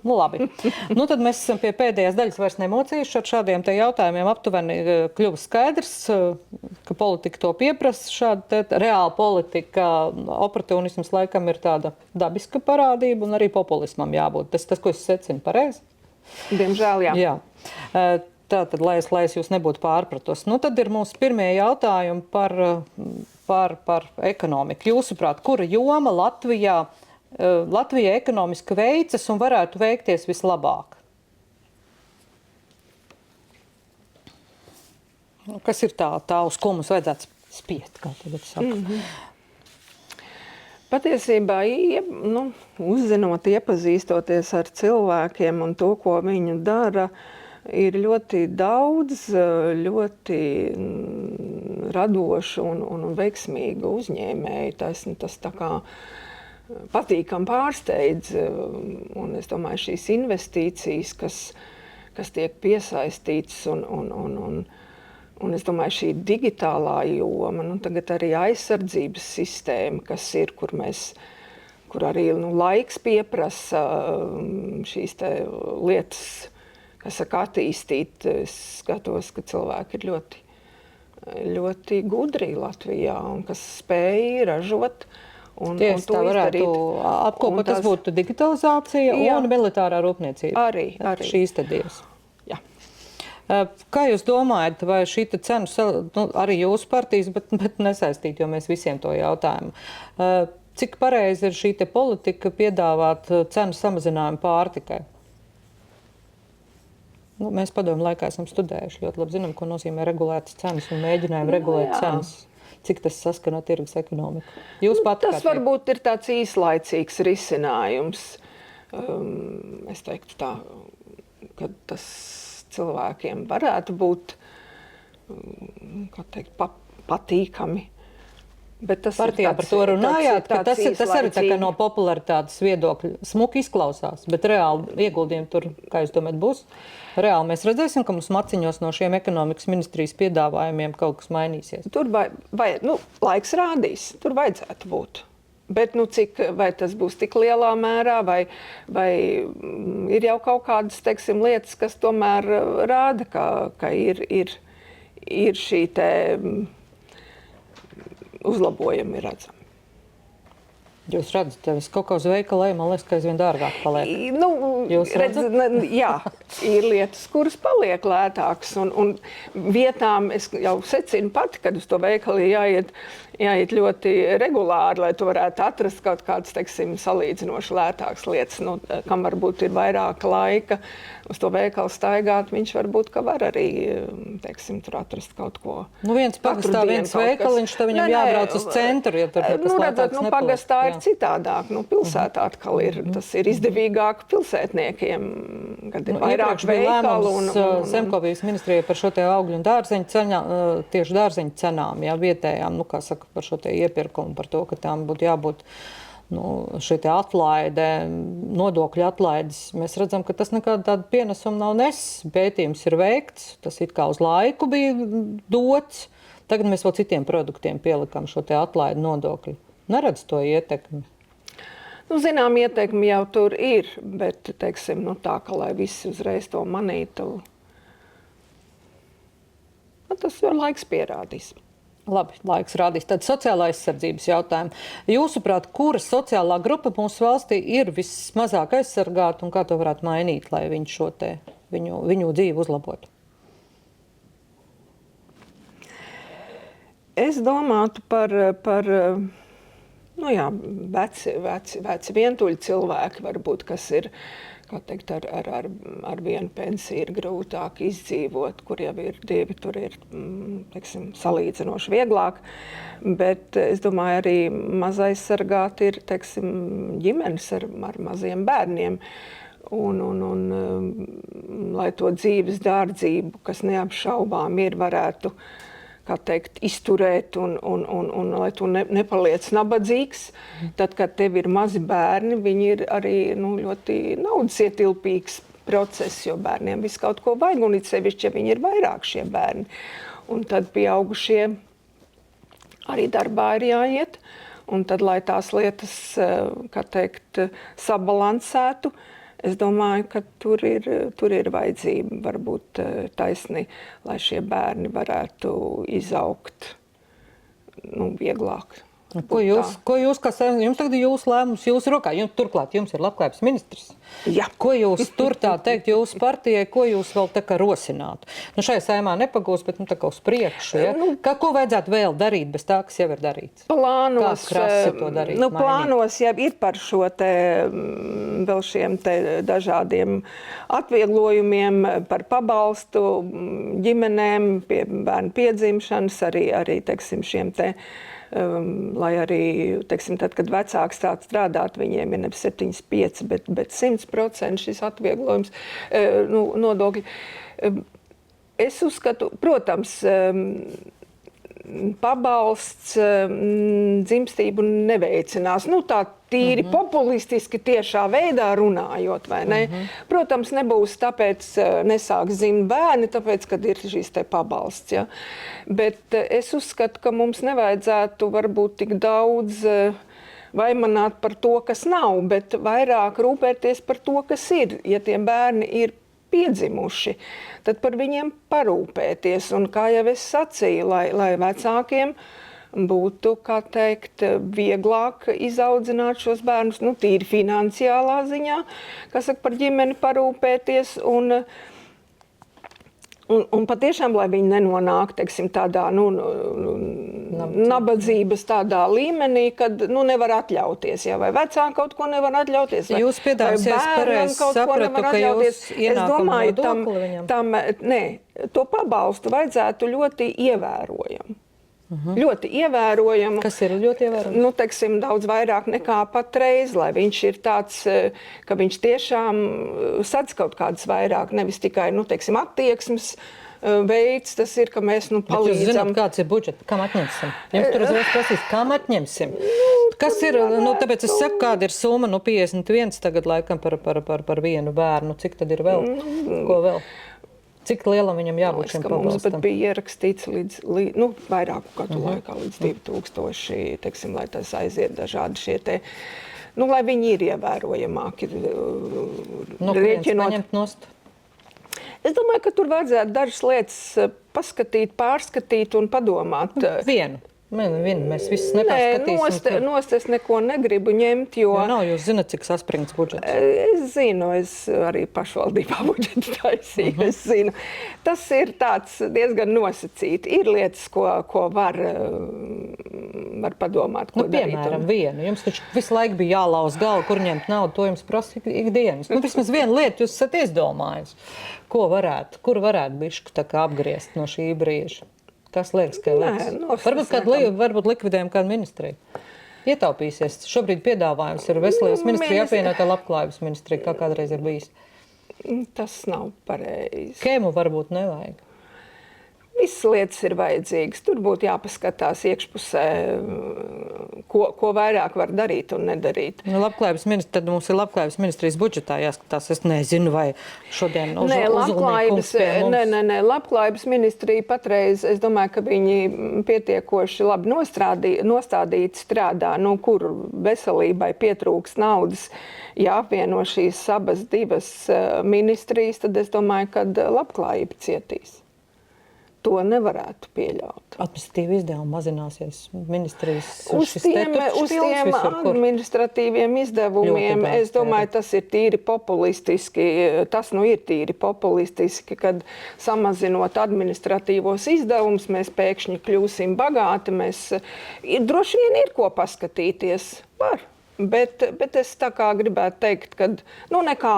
Nu labi. Nu tad mēs esam pie pēdējās daļas vairs nemocījuši ar šādiem te jautājumiem. Aptuveni kļuva skaidrs, ka politika to pieprasa. Šāda reāla politika, oportunisms laikam ir tāda dabiska parādība un arī populismam jābūt. Tas, ko es secinu, pareizi? Diemžēl, jā. Tātad, lai es jūs nebūtu pārpratos. Nu, tad ir mūsu pirmie jautājumi par ekonomiku. Jūsuprāt, kura joma Latvijā ekonomiski veicas un varētu veikties vislabāk? Kas ir tā uz ko mums vajadzētu spiest, kā tagad saka? Patiesībā, uzzinot, iepazīstoties ar cilvēkiem un to, ko viņi dara, ir ļoti daudz, ļoti radošu un veiksmīgu uzņēmēju. Tas tā kā patīkam pārsteidz. Un es domāju, šīs investīcijas, kas tiek piesaistītas un es domāju, šī digitālā joma, tagad arī aizsardzības sistēma, kas ir, kur arī laiks pieprasa šīs te lietas, kas saka attīstīt. Es skatos, ka cilvēki ir ļoti, ļoti gudri Latvijā un kas spēj ražot. Tieši tā varētu apkopot, tas būtu digitalizācija un militārā rūpniecība. Arī. Šīs te divas. Kā jūs domājat, vai šī cenu, arī jūsu partijas, bet nesaistīt, jo mēs visiem to jautājam, cik pareizi ir šī politika piedāvāt cenu samazinājumu pārtikai? Mēs padomu laikā esam studējuši, ļoti labi zinām, ko nozīmē regulētas cenas un mēģinājumi regulēt cenas. Cik tas saskana tirgus ekonomiku? Tas varbūt ir tāds īslaicīgs risinājums. Es teiktu tā, ka tas cilvēkiem varētu būt patīkami. Bet tas partijā par to runājāt, ka tas arī tā kā no popularitātes viedokļa smuki izklausās, bet reāli ieguldījumi tur, kā jūs domājat, būs? Reāli mēs redzēsim, ka mums maciņos no šiem ekonomikas ministrijas piedāvājumiem kaut kas mainīsies. Tur laiks rādīs, tur vajadzētu būt. Bet vai tas būs tik lielā mērā, vai ir jau kaut kādas, teiksim, lietas, kas tomēr rāda, ka ir šī te uzlabojumi redzami. Jūs redzat, tevis kaut kā uz veikala, man liekas, ka aizvien dārgāk paliek. Jā, ir lietas, kuras paliek lētākas, un vietām es jau secinu pati, kad uz to veikalu jāiet ļoti regulāri, lai tu varētu atrast kaut kādas, teiksim, salīdzinoši lētākas lietas, kam varbūt ir vairāk laika uz to veikalu staigāt, viņš varbūt, ka var arī, teiksim, tur atrast kaut ko. Viens pagastā, viens veikaliņš, tad viņam jābrauc uz centru, ja tur nekas lētāks nepaliek. Pagastā ir citādāk. Pilsētā atkal tas ir izdevīgāk pilsētniekiem, kad ir vairāk veikalu. Zemkopības ministrijai par šo te augļu un dārzeņu cenām, tieši dārzeņu cenām, vietējām, kā saka, par šo te iepirkumu, par to, ka tām būtu jābūt šī te atlaide, nodokļu atlaides, mēs redzam, ka tas nekāda tāda pienesuma nav nesis. Pētījums ir veikts, tas it kā uz laiku bija dots. Tagad mēs vēl citiem produktiem pielikam šo te atlaidu nodokļu. Neredz to ietekmi? Zinām, ieteikumi jau tur ir, bet, teiksim, tā, ka lai visi uzreiz to manītu, tas jau laiks pierādīs. Labi, laiks rādīs. Tad sociālā aizsardzības jautājumi. Jūsuprāt, kura sociālā grupa mūsu valstī ir vismazāk aizsargāta un kā to varētu mainīt, lai viņš šo te viņu dzīvi uzlabotu? Es domātu par veci vientuļi cilvēki, varbūt, kas ir, kā teikt, ar vienu pensiju ir grūtāk izdzīvot, kur jau ir divi, tur ir, teiksim, salīdzinoši vieglāk. Bet es domāju, arī mazaizsargāti ir, teiksim, ģimenes ar maziem bērniem. Un lai to dzīves dārdzību, kas neapšaubām ir, varētu, kā teikt, izturēt un lai tu nepaliec nabadzīgs. Tad, kad tev ir mazi bērni, viņi ir arī ļoti naudas ietilpīgs process, jo bērniem visu kaut ko vajag, un it sevišķi, ja viņi ir vairāk šie bērni. Un tad pieaugušie arī darbā ir jāiet, un tad, lai tās lietas, kā teikt, sabalansētu, es domāju, ka tur ir vajadzība varbūt taisni, lai šie bērni varētu izaugt vieglāk. Ko jūs kā saimnieks, jums tagad ir jūsu lēmums, jūsu rokā, turklāt jums ir labklājības ministrs. Jā. Ko jūs tur tā teikt jūsu partijai, ko jūs vēl tā kā rosinātu? Šai saimā nepagūs, bet tā kā uz priekšu, ja? Ko vajadzētu vēl darīt bez tā, kas jau ir darīts? Plānos, kā krasi to darīt? Plānos jau ir par šo te, vēl šiem te dažādiem atvieglojumiem, par pabalstu ģimenēm, pie bērnu piedzimšanas, arī teiksim, šiem te lai arī, teiksim, tad, kad vecāks sāk strādāt, viņiem ir nevis 75, bet 100% šis atvieglojums nodokļi. Es uzskatu, protams, pabalsts dzimstību neveicinās. Tā tīri populistiski tiešā veidā runājot, vai ne? Protams, nebūs tāpēc nesāks dzimt bērni, tāpēc, kad ir šīs te pabalsts, ja? Bet es uzskatu, ka mums nevajadzētu varbūt tik daudz vaimanāt par to, kas nav, bet vairāk rūpēties par to, kas ir. Ja tie bērni ir piedzimuši, tad par viņiem parūpēties. Un kā jau es sacīju, lai vecākiem būtu, kā teikt, vieglāk izaudzināt šos bērnus, tīri finansiālā ziņā, kas saka par ģimeni parūpēties. Un patiešām, lai viņi nenonāk, teiksim, tādā nabadzības tādā līmenī, kad nevar atļauties. Ja? Vai vecāki kaut ko nevar atļauties, vai jūs piedāvāsies pareizi sapratu, ka jūs ienākumu nodokli viņam? To pabalstu vajadzētu ļoti ievērojamu. Ļoti ievērojamu. Kas ir ļoti ievērojams? Teiksim, daudz vairāk nekā patreiz, lai viņš ir tāds, ka viņš tiešām sadz kaut kādas vairāk, nevis tikai, teiksim, attieksmes veids, tas ir, ka mēs, palīdzam. Bet jūs zināt, kāds ir budžets, kam atņemsim? Jums tur uzreiz prasīs, kam atņemsim? Kas ir, tāpēc es saku, kāda ir summa, 51 tagad laikam par vienu bērnu, cik tad ir vēl? Ko vēl? Cik lielam viņam jābūt šim pabalstam? Mums pat bija ierakstīts vairāku gadu laikā, līdz 2000, teiksim, lai tas aiziet dažādi šie te, lai viņi ir ievērojamāki. Paņemt nost? Es domāju, ka tur vajadzētu dažas lietas paskatīt, pārskatīt un padomāt. Vienu. Mēs visus nepārskatīsim. Nost es neko negribu ņemt, jo... Nav, jūs zināt, cik saspringts budžets. Es zinu, es arī pašvaldībā budžetu taisīju, es zinu. Tas ir tāds diezgan nosacīti. Ir lietas, ko var padomāt, ko darīt. Piemēram, vienu. Jums taču visu laiku bija jālauz galvu, kur ņemt naudu, to jums prasa ikdienas. Vismaz vienu lietu jūs esat izdomājis. Kur varētu bišķi tā kā apgriezt no šī brīža? Kas liekas, ka liekas? Varbūt likvidējam kādu ministriju. Ietaupīsies. Šobrīd piedāvājums ir veselības ministrija apvienotā labklājības ministrija, kā kādreiz ir bijis. Tas nav pareizi. Kēmu varbūt nevajag. Visas lietas ir vajadzīgas. Tur būtu jāpaskatās iekšpusē, ko vairāk var darīt un nedarīt. Tad mums ir labklājības ministrijas budžetā jāskatās. Es nezinu, vai šodien labklājības ministrija patreiz, es domāju, ka viņi pietiekoši labi nostādīti strādā, kur veselībai pietrūks naudas. Ja apvieno šīs abas divas ministrijas, tad es domāju, ka labklājība cietīs. To nevarētu pieļaut. Administratīvi izdevumi mazināsies ministrijas. Uz tiem administratīviem izdevumiem, es domāju, tas ir tīri populistiski. Tas ir tīri populistiski, kad samazinot administratīvos izdevumus, mēs pēkšņi kļūsim bagāti. Droši vien ir ko paskatīties par. Bet es tā kā gribētu teikt, ka nekā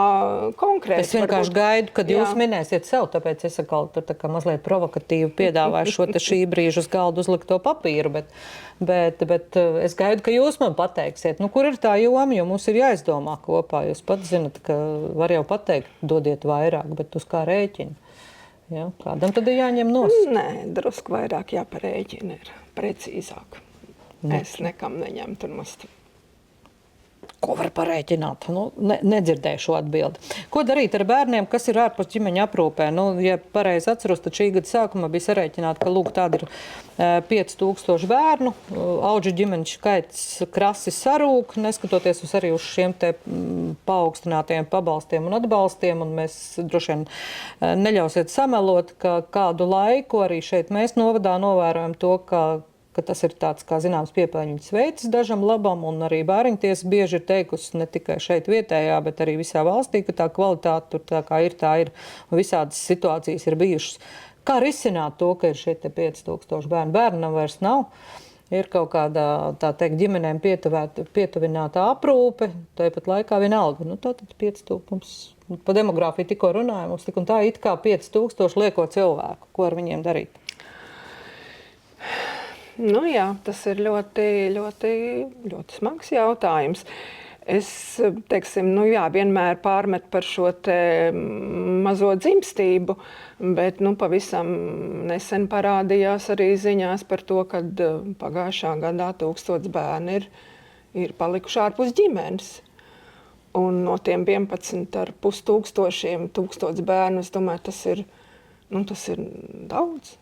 konkrēti. Es vienkārši gaidu, kad jūs minēsiet sev, tāpēc es atkal tur tā kā mazliet provokatīvi piedāvāju šo te šī brīža uz galdu uzlikto papīru, bet es gaidu, ka jūs man pateiksiet, kur ir tā joma, jo mums ir jāizdomā kopā. Jūs pat zinat, ka var jau pateikt, dodiet vairāk, bet uz kā rēķina. Ja? Kādam tad ir jāņem nos? Nē, drusku vairāk jāparēķina ir precīzāk. Es nekam neņemtu nost. Ko var parēķināt? Nedzirdēju šo atbildi. Ko darīt ar bērniem, kas ir ārpus ģimeņa aprūpē? Ja pareizi atceros, tad šī gada sākumā bija sarēķināta, ka tādi ir 5000 bērnu. Audžu ģimeņu skaits krasi sarūk, neskatoties arī uz šiem te paaugstinātajiem pabalstiem un atbalstiem. Un mēs droši vien neļausiet samelot, ka kādu laiku arī šeit mēs novadā novērojam to, ka tas ir tāds, kā zināms, piepelņas veids dažam labam, un arī Bāriņtiesa bieži ir teikusi ne tikai šeit vietējā, bet arī visā valstī, ka tā kvalitāte tur tā kā ir, un visādas situācijas ir bijušas. Kā risināt to, ka ir šeit 5000 bērnu? Bērnam vairs nav. Ir kaut kādā, tā teikt, ģimenēm pietuvināta aprūpe, tāpat laikā vienalga. Tātad 5000, pa demogrāfiju tikko runājam, mums tik un tā it kā 5000 lieko cilvēku. Ko ar viņiem darīt? Jā, tas ir ļoti, ļoti, ļoti smags jautājums. Es, vienmēr pārmet par šo te mazo dzimstību, bet, pavisam nesen parādījās arī ziņās par to, ka pagājušā gadā 1000 bērni ir palikuši ārpus ģimenes. Un no tiem 11,5 tūkstošiem 1000 bērnu, es domāju, tas ir daudz.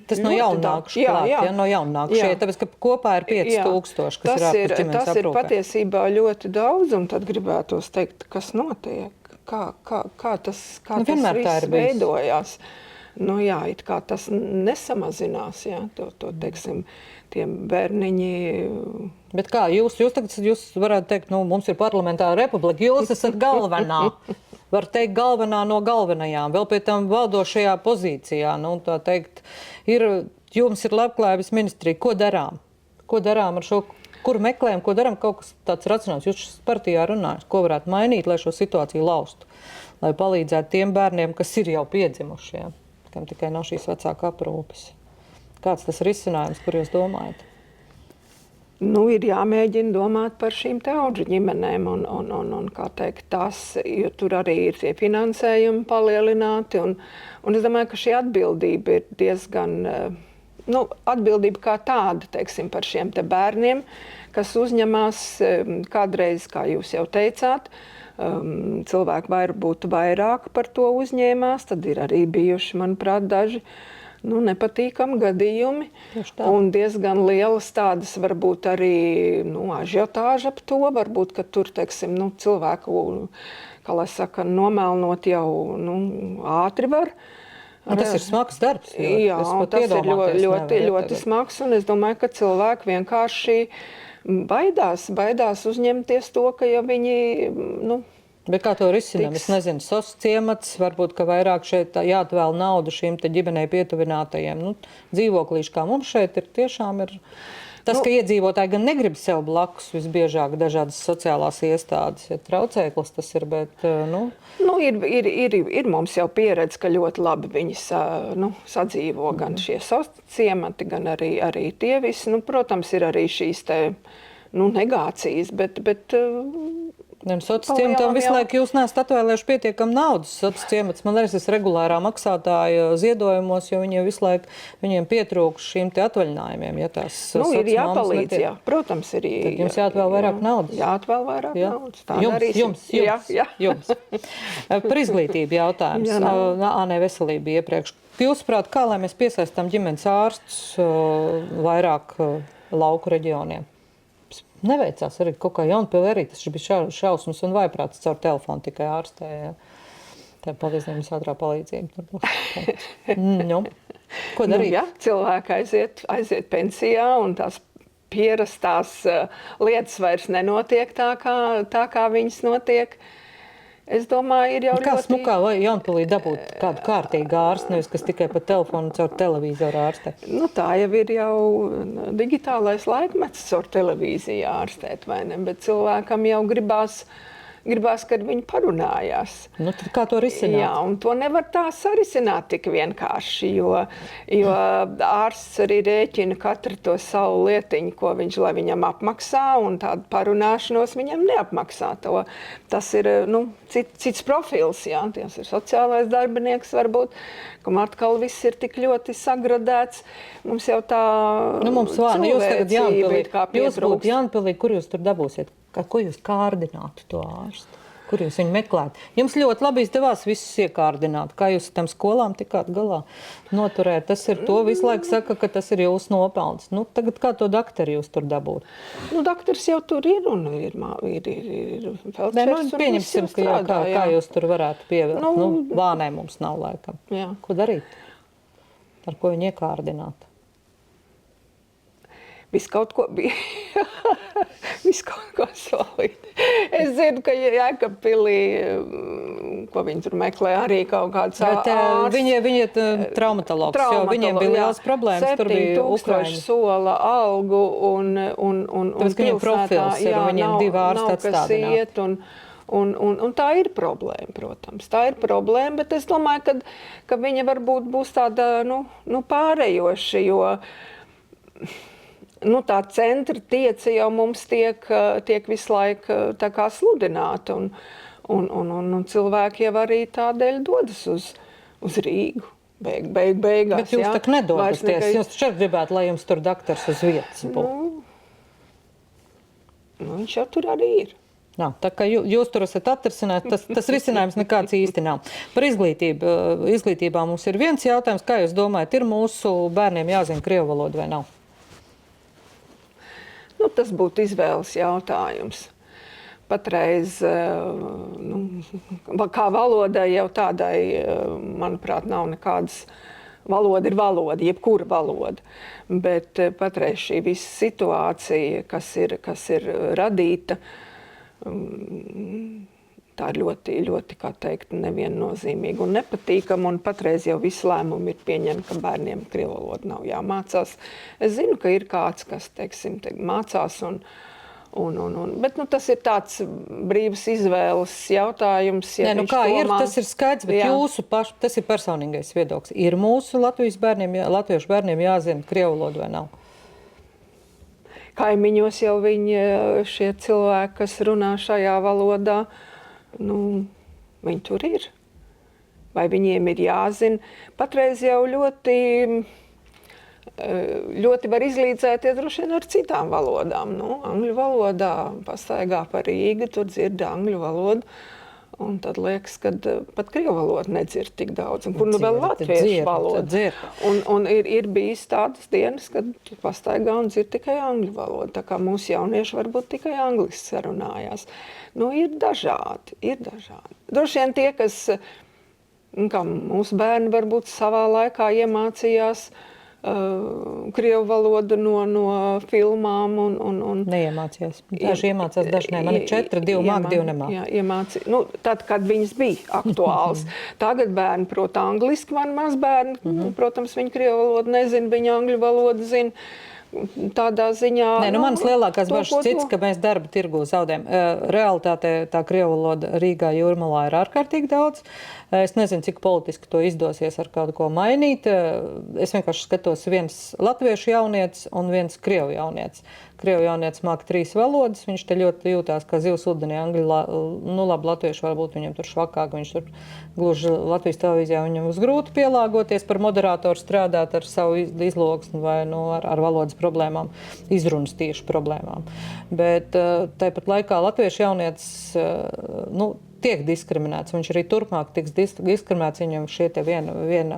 Tas no jaunākuši klāt, no jaunākuši. Tāpēc, ka kopā ir 5000, kas ir ārpus ģimenes aprūpē. Tas ir patiesībā ļoti daudz, un tad gribētos teikt, kas notiek, kā tas viss veidojās. It kā tas nesamazinās, teiksim, tie bērniņi. Bet kā, jūs varētu teikt, mums ir parlamentāra republika, jūs esat galvenā. Var teikt, galvenā no galvenajām, vēl pie tam valdošajā pozīcijā. Tā teikt, jums ir labklājības ministrija. Ko darām? Ko darām ar šo, kur meklējam, ko darām? Kaut kas tāds racionāls. Jūs partijā runājat, ko varētu mainīt, lai šo situāciju laustu? Lai palīdzētu tiem bērniem, kas ir jau piedzimuši, kam tikai nav šīs vecāka aprūpes. Kāds tas risinājums, kur jūs domājat? Ir jāmēģina domāt par šīm te audžu ģimenēm un kā teikt, jo tur arī ir tie finansējumi palielināti. Un es domāju, ka šī atbildība ir diezgan, atbildība kā tāda, teiksim, par šiem te bērniem, kas uzņemās kādreiz, kā jūs jau teicāt, cilvēki būtu vairāk par to uzņēmās, tad ir arī bijuši, manuprāt, daži nepatīkami gadījumi un diezgan lielas tādas varbūt arī ažiotāža ap to, varbūt, ka tur, teiksim, cilvēku, kā lai saka, nomelnot jau ātri var. Tas ir smags darbs. Jā, tas ir ļoti smags, un es domāju, ka cilvēki vienkārši baidās uzņemties to, ka ja viņi, Bet kā to risinām? Es nezinu, SOS ciemats, varbūt, ka vairāk šeit jāatvēl naudu šīm te ģimenei pietuvinātajiem. Dzīvoklīši, kā mums šeit ir, tiešām ir tas, ka iedzīvotāji gan negrib sev blakus visbiežāk dažādas sociālās iestādes. Traucēklis tas ir, bet, ir mums jau pieredze, ka ļoti labi viņi sadzīvo gan šie SOS ciemati, gan arī tie visi. Protams, ir arī šīs te, negācijas, bet Sociālajiem ciematām visu laiku jūs neesat atvēlējuši pietiekam naudas. Sociālajiem ciemats, man liekas, regulārā maksātāja ziedojumos, jo viņiem visu laiku viņiem pietrūkst šīm te atvaļinājumiem. Ja tās ir jāpalīdz, jā. Protams, ir. Tad jums jāatvēl vairāk naudas. Jāatvēl vairāk naudas. Tā Jums. Par izglītību jautājums. Nē, veselība iepriekš. Jūsuprāt, kā lai mēs piesaistām ģimenes ārstus vairāk lauku reģioniem? Neveicās arī kaut kā Jaunpilī arī, tas bija šausmas un vaiprāts caur telefonu tikai ārstēja. Tā paldies Dievs ātrā palīdzība. Ko darīt? Cilvēki aiziet pensijā un tās pierastās lietas vairs nenotiek tā, kā viņas notiek. Es domāju, ir jau kā smukā vai Jaunpilī dabūt kādu kārtīgu ārstu, nevis kas tikai pa telefonu caur televizoru ārstē? Tā jau ir jau digitālais laikmets caur televīziju ārstēt, vai ne? Bet cilvēkam jau gribās, kad viņi parunājās. Tad kā to risināt? Jā, un to nevar tā sarisināt tik vienkārši, jo ārsts arī rēķina katru to savu lietiņu, lai viņam apmaksā, un tādu parunāšanos viņam neapmaksā to. Tas ir, cits profils, jā, tas ir sociālais darbinieks varbūt, kam atkal viss ir tik ļoti sagradēts. Mums jau tā cilvēcība ir kā pietrūkst. Jūs būtu Jaunpilī, kur jūs tur dabūsiet? Ko jūs kārdinātu to ārstu? Kur jūs viņu meklētu? Jums ļoti labi izdevās visus iekārdināt. Kā jūs tam skolām tikāt galā noturēt? Tas ir to visu laiku saka, ka tas ir jūsu nopelns. Tagad kā to daktaru jūs tur dabūt? Daktars jau tur ir un ir felčers. Pieņemsim, ka kā jūs tur varētu pievērt. Vānē mums nav laikam. Jā. Ko darīt? Ar ko viņu iekārdināt? Viss kaut ko bija. Viss kaut ko solīt. Es zinu, ka Jēkabpilī, ko viņi tur meklē, arī kaut kāds ārsts. Viņi ir traumatologs, jo viņiem bija liels problēmas. Tur bija Ukraiņi. Sola algu un tāpēc, ka viņiem profils ir, viņiem divi ārsti atstādināti. Un tā ir problēma, protams. Tā ir problēma, bet es domāju, ka viņa varbūt būs tāda, pārējoša, jo tā centra tiece jau mums tiek visu laiku tā kā sludināta, un cilvēki jau arī tādēļ dodas uz Rīgu. Beigās, bet jūs tak nedodaties, jūs taču gribētu, lai jums tur daktars uz vietas būtu. Viņš jau tur arī ir. Tā kā jūs tur esat atrisināt, tas risinājums nekāds īsti nav. Par izglītību. Izglītībā mums ir viens jautājums, kā jūs domājat, ir mūsu bērniem jāzina krievu valodu vai nav? Tas būtu izvēles jautājums. Patreiz, kā valodai jau tādai, manuprāt, nav nekādas. Valoda ir valoda, jebkura valoda. Bet patreiz šī visa situācija, kas ir radīta, tā ir ļoti, ļoti, kā teikt, neviennozīmīga un nepatīkama. Un patreiz jau visi lēmumi ir pieņemti, ka bērniem krievu valoda nav jāmācās. Es zinu, ka ir kāds, kas, teiksim, mācās, bet tas ir tāds brīvas izvēles jautājums. Ja kā ir, tas ir skaidrs, bet jūsu tas ir personīgais viedoklis. Ir mūsu latviešu bērniem jāzina krievu valoda vai nav? Kaimiņos jau šie cilvēki, kas runā šajā valodā, viņi tur ir. Vai viņiem ir jāzina? Patreiz jau ļoti var izlīdzēties droši vien ar citām valodām. Angļu valodā pastaigā pa Rīgu, tur dzird angļu valodu. Un tad liekas, ka pat krievu valodu nedzird tik daudz. Un kur vēl latviešu valodu? Un ir bijis tādas dienas, kad pastaigā un dzird tikai angļu valodu. Tā kā mūsu jaunieši varbūt tikai angliski sarunājās. Ir dažādi. Droši vien tie, kas, kā mūsu bērni varbūt savā laikā iemācījās krievu valodu no filmām un neiemācījās. Daži iemācās, daži ne. Man ir 4, 2 māk, 2 nemāk. Jā, iemācīja. Tad, kad viņas bija aktuāls. Tagad bērni prot angliski, man mazbērni, protams, viņi krievu valodu nezina, viņi angļu valodu zina. Tādā ziņā... Manas lielākās bažas cits, ka mēs darba tirgu zaudējam. Realitātē tā krievu valoda Rīgā Jūrmalā ir ārkārtīgi daudz. Es nezinu, cik politiski to izdosies ar kaut ko mainīt. Es vienkārši skatos viens latviešu jaunietis un viens krievu jaunietis. krievu jaunietis māca 3 valodas, viņš te ļoti jūtās kā zivs ūdenī, angļu, labi, latviešu varbūt viņam tur švakāk, viņš tur gluži Latvijas televīzijā viņam uz grūti pielāgoties par moderātoru strādāt ar savu izloksni vai ar valodas problēmām, izrunas tieši problēmām. Bet tāpat laikā latviešu jaunietis, tiek diskriminēts. Viņš arī turpmāk tiks diskriminēts, viņam šie te viena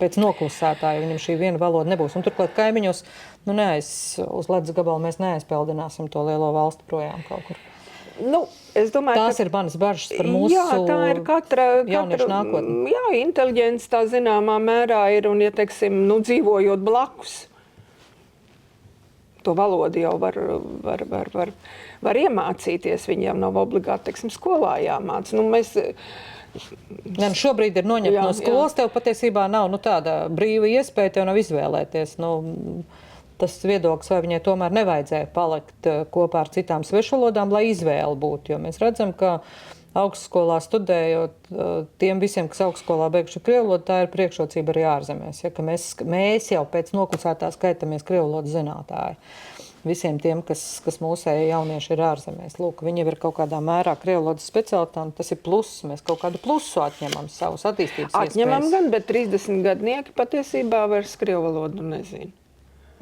pēc noklusētāja, viņam šī viena valoda nebūs. Un turklāt kaimiņos, uz ledus gabalu mēs neaizpeldināsim to lielo valstu projām kaut kur. Es domāju, tās ir manas bažas par mūsu tā ir jauniešu nākotni. Jā, inteliģence tā zināmā mērā ir, un, ja teiksim, dzīvojot blakus, to valodu jau var iemācīties, viņiem nav obligāti, teiksim, skolā jāmāc. Šobrīd ir noņemt no skolas, tev patiesībā nav tāda brīva iespēja, tev nav izvēlēties. Tas viedoklis, vai viņai tomēr nevajadzēja palikt kopā ar citām svešvalodām, lai izvēle būtu. Jo mēs redzam, ka augstskolā studējot, tiem visiem, kas augstskolā beiguši krievu valodu, tā ir priekšrocība arī ārzemēs. Ja, ka mēs jau pēc noklusētā skaitamies krievu valodas zinātāji. Visiem tiem, kas mūsēji jaunieši ir ārzemēs. Lūk, viņi ir kaut kādā mērā krievu valodas speciālitāti, tas ir pluss. Mēs kaut kādu plusu atņemam savus attīstības iespējas. Atņemam gan, bet 30 gadnieki patiesībā vairs krievu valodu nezina.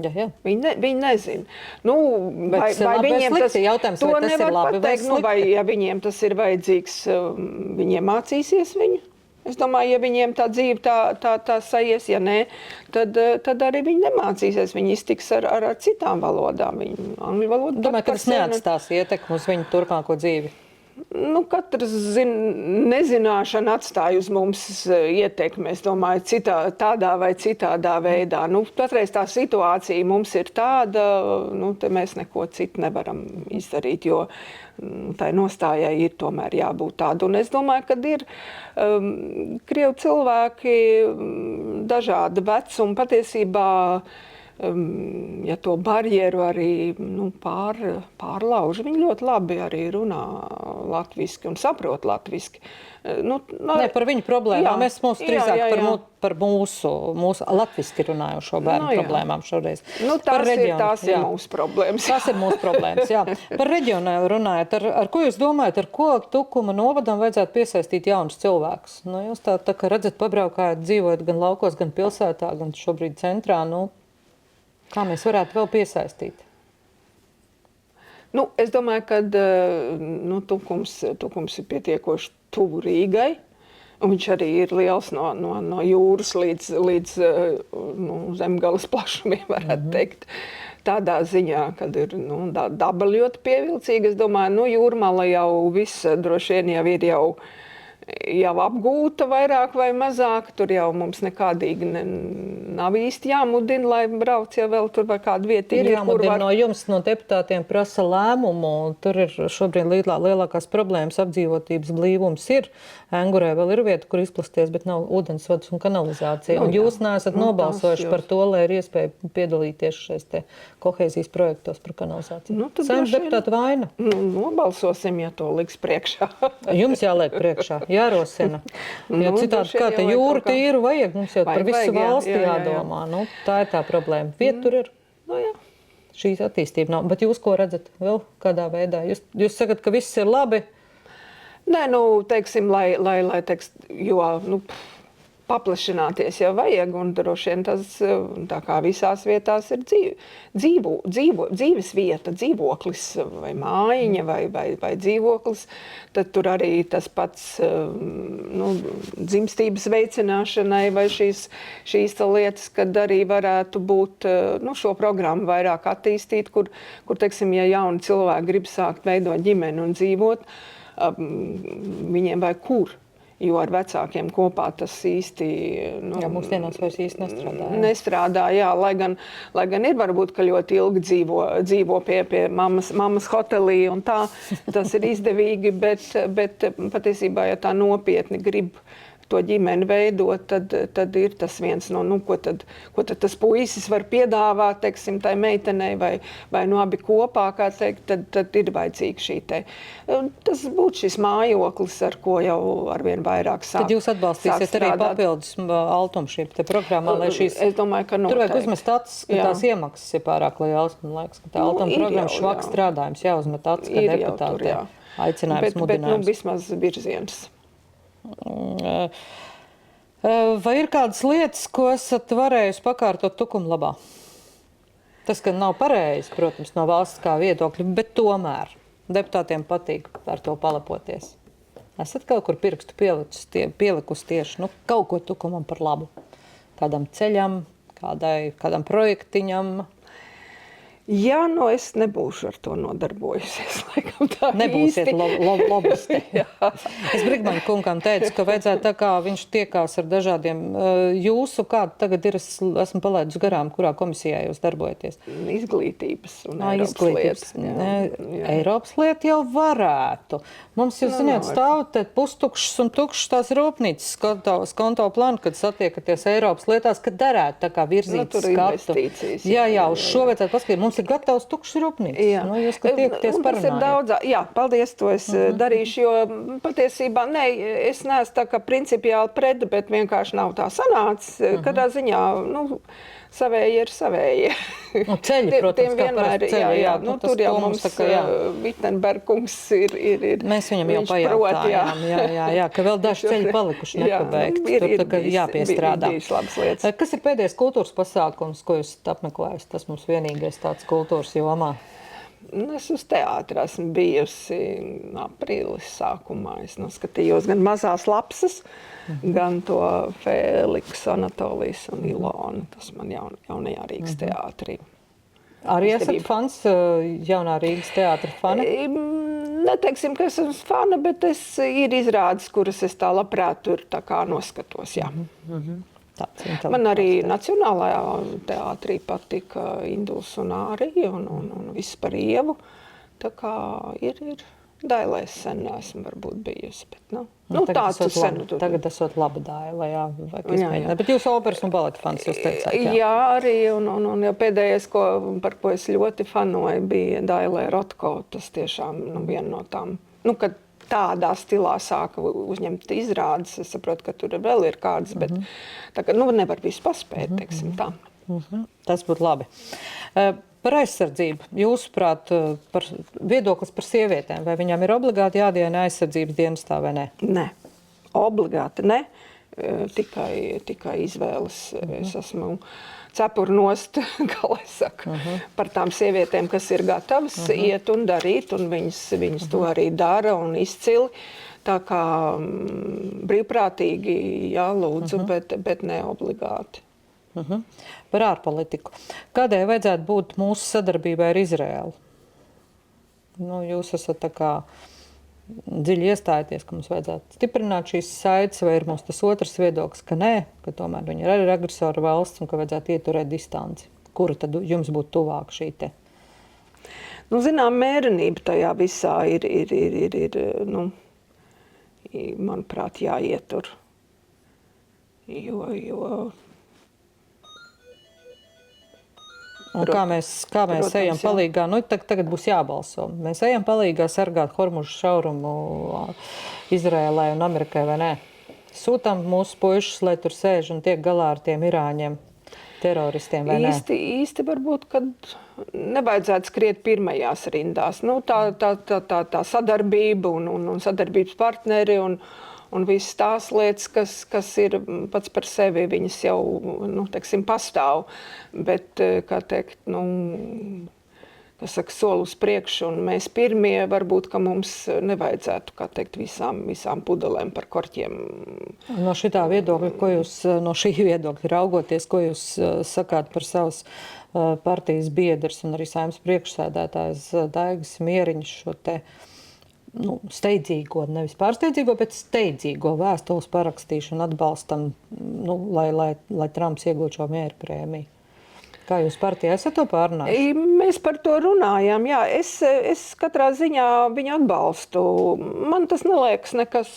Jā. Viņi nezina. Vai viņiem tas ir jautājums, to vai tas ir labi pateikt, vai slikti? Vai, ja viņiem tas ir vajadzīgs, viņiem mācīsies viņu. Es domāju, ja viņiem tā dzīve tā saies, ja nē, tad arī viņi nemācīsies. Viņi iztiks ar citām valodām. Angļu valodu. Domāju, ka tas neatstās ietekmi uz viņu turpmāko dzīvi. Katrs nezināšana atstāja uz mums ietekmi, es domāju, tādā vai citādā veidā. Patreiz tā situācija mums ir tāda, te mēs neko citu nevaram izdarīt, jo tai nostājai ir tomēr jābūt tāda. Un es domāju, ka ir krievu cilvēki dažāda vecuma patiesībā, ja to barjeru arī pārlauž, viņi ļoti labi arī runā latviski un saprot latviski. Ne par viņu problēmām, mēs drīzāk par mūsu latviski runājušo bērnu problēmām šoreiz. Tās ir mūsu problēmas. Tas ir mūsu problēmas, jā. Par reģionu runājot, ar ko jūs domājat, ar ko Tukuma novadam vajadzētu piesaistīt jaunus cilvēkus? Jūs tā kā redzat, pabraukājat, dzīvojat gan laukos, gan pilsētā, gan šobrīd centrā, kā mēs varētu vēl piesaistīt? Es domāju, ka Tukums ir pietiekoši tuvu Rīgai, un viņš arī ir liels no jūras līdz zemgales plašumiem, varētu teikt. Tādā ziņā, kad ir daba ļoti pievilcīga. Es domāju, Jūrmala jau viss droši vien jau ir jau apgūta vairāk vai mazāk. Tur jau mums nekādīgi nav īsti jāmudina, lai brauc jau vēl tur vai kādu vietu. Ir jāmudina no jums, no deputātiem prasa lēmumu. Tur ir šobrīd lielākās problēmas, apdzīvotības blīvums ir. Engurē vēl ir vieta, kur izplasties, bet nav ūdensvads un kanalizācija. Un jūs neesat nobalsojuši par to, lai ir iespēja piedalīties šais te kohēzijas projektos par kanalizāciju. Saimnes deputāta vaina. Nobalsosim, ja to liks priekšā. Jums jāliek priekšā. Jārosina. Jo citādi, kā te jūru tīru vajag, mums jau par visu valsti jādomā. Tā ir tā problēma. Vieta tur ir. Šīs attīstība nav. Bet jūs ko redzat vēl kādā veidā? Jūs sakat, ka viss ir labi? Nē, teiksim, lai paplašināties jau vajag, un droši vien tas, tā kā visās vietās ir dzīves vieta, dzīvoklis vai mājiņa vai dzīvoklis, tad tur arī tas pats dzimstības veicināšanai vai šīs lietas, kad arī varētu būt šo programmu vairāk attīstīt, kur teiksim, ja jauni cilvēki grib sākt veidot ģimeni un dzīvot, viņiem vajag kur. Jo ar vecākiem kopā tas īsti mūsdienās vairs īsti nestrādā. Nestrādā, jā, lai gan ir varbūt, ka ļoti ilgi dzīvo pie mammas hotelī un tā, tas ir izdevīgi, bet patiesībā, ja tā nopietni grib to ģimeni veidot, tad ir tas viens no, ko tad tas puisis var piedāvāt, teiksim, tai meitenei vai no abi kopā, kā teikt, tad ir vajadzīga šī te. Tas būtu šis mājoklis, ar ko jau arvien vairāk sāk. Tad jūs atbalstīsiet arī papildus Altumu šī te programmā, lai šīs... Es domāju, ka noteikti. Tur vajag uzmest acis, ka tās iemaksas ir pārāk lielas, man liekas, ka tā Altuma programma švaks strādājums jāuzmet acis, ka deputātiem aicinājums, mudinājums. Bet vismaz virziens. Vai ir kādas lietas, ko esat varējusi pakārtot tukuma labā? Tas, ka nav pareizi, protams, no valsts kā viedokļa, bet tomēr deputātiem patīk ar to palepoties. Esat kaut kur pirkstu pielikusi tieši kaut ko tukumam par labu? Kādam ceļam, kādam projektiņam? Jā, es nebūšu ar to nodarbojusies, laikam tā Nebūsiet īsti. lobisti. Es Brigmaņa kungam teicu, ka vajadzētu tā kā viņš tiekās ar dažādiem jūsu, kāda tagad ir, esmu palaidus garām, kurā komisijā jūs darbojaties? Izglītības un Eiropas lietas. Eiropas lieta jau varētu. Mums, jūs zināt, stāv te pustukšas un tukšas tās rūpnīcas konto plānu, kad satiekaties Eiropas lietās, kad derētu tā kā virzīt tur skatu. investīcijas. Jā, uz šo vajadzētu paskatīt. Mums ir gatavs tukšs rūpnīcas. Jūs, kad tiekaties, parunājat. Jā, paldies, to es darīšu, jo patiesībā es neesmu tā kā principiāli pret, bet vienkārši nav tā sanācis. Kādā ziņā, savēji ir savēji. Ceļi, protams, kā parasti ceļi. Jā, tur jau mums Vittenbergs ir. Mēs viņam jau pajautājām, jā, ka vēl daži ceļi palikuši nepabeigti. Tur tā kā jāpiestrādā. Kas ir pēdējais kultūras pasākums, ko jūs esat apmeklējis? Tas mums vienīgais tāds kultūras jomā. Es uz teātri esmu bijusi aprīlis sākumā. Es noskatījos gan mazās lapsas, gan to Fēliksu, Anatolijas un Ilonu. Tas man jaunajā Rīgas teātrī. Arī esat fans, jaunā Rīgas teātra fani? Neteiksim, ka esmu fana, bet ir izrādes, kuras es tā labprāt tur tā kā noskatos, jā. Man arī Nacionālajā teātrī patika Induls un Ārija un viss par Ievu. Tā kā ir Dailēs sen esmu varbūt bijusi, bet Tagad esot laba Daila, jā. Bet jūs operas un baleta fans, jūs teicāt, jā. Jā, arī, un jau pēdējais, par ko es ļoti fanoju, bija Dailē Rotko. Tas tiešām viena no tām, kad tādā stilā sāka uzņemt izrādes. Es saprotu, ka tur vēl ir kādas, bet tā kā, nevar visu paspēt, teiksim tā. Tas būtu labi. Par aizsardzību. Jūsuprāt, viedoklis par sievietēm. Vai viņām ir obligāti jādiena aizsardzības dienestā vai ne? Nē, obligāti ne. Tikai izvēles. Es esmu cepuru nost, kā lai saka, par tām sievietēm, kas ir gatavas iet un darīt, un viņas to arī dara un izcili. Tā kā brīvprātīgi, jā, lūdzu, bet ne obligāti. Par ārpolitiku. Kādai vajadzētu būt mūsu sadarbībai ar Izraēlu? Jūs esat tā kā dziļi iestājoties, ka mums vajadzētu stiprināt šīs saites, vai ir mums tas otrs viedoklis, ka nē, ka tomēr viņi ir arī agresoru valsts un ka vajadzētu ieturēt distanci. Kura tad jums būtu tuvāk šī te? Zinām, mērenība tajā visā ir manuprāt, jāietur. Jo Un kā mēs ejam palīgā? Tagad būs jābalso. Mēs ejam palīgā sargāt Hormužu šaurumu Izrēlai un Amerikai, vai ne? Sūtam mūsu puišus, lai tur sēž un tiek galā ar tiem Irāņiem, teroristiem, vai ne? Īsti varbūt, kad nevajadzētu skriet pirmajās rindās. Tā sadarbība un sadarbības partneri un visas tās lietas, kas ir pats par sevi, viņas jau, teiksim, pastāv. Bet, kā teikt, soli uz priekšu, un mēs pirmie, varbūt, ka mums nevajadzētu, kā teikt, visām pudelēm par korķiem. No šitā viedokļa, no šī viedokļa raugoties, ko jūs sakāt par savas partijas biedrs un arī Saeimas priekšsēdētājs Daigas Mieriņš šo te steidzīgo, nevis pārsteidzīgo, bet steidzīgo vēstules parakstīšanu atbalstam, lai Trumps iegūtu šo mieru prēmiju? Kā jūs partijā esat to pārunājuši? Mēs par to runājām. Jā, es katrā ziņā viņu atbalstu. Man tas neliekas nekas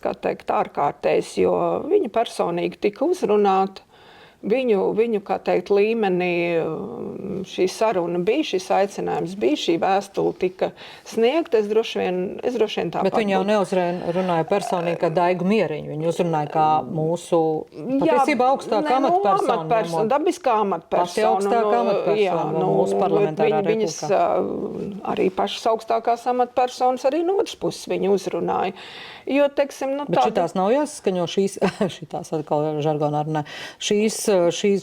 kā teikt, ārkārtējs, jo viņa personīgi tika uzrunāta. Viņu kā teikt, līmenī šī saruna bija, šis aicinājums bija, šī vēstule tika sniegta. Es droši vien tāpat. Bet viņi jau neuzrunāja personīgi kā Daigu Mieriņu. Viņi uzrunāja kā mūsu patiesībā augstākā amatpersona. Dabiskā amatpersona. Pati augstākā amatpersona mūsu parlamentārā republikā. Viņas arī pašas augstākās amatpersonas arī no otras puses viņu uzrunāja. Jo, teiksim, Bet šitās nav jāsaskaņo šitās atkal žargonā runā. Šīs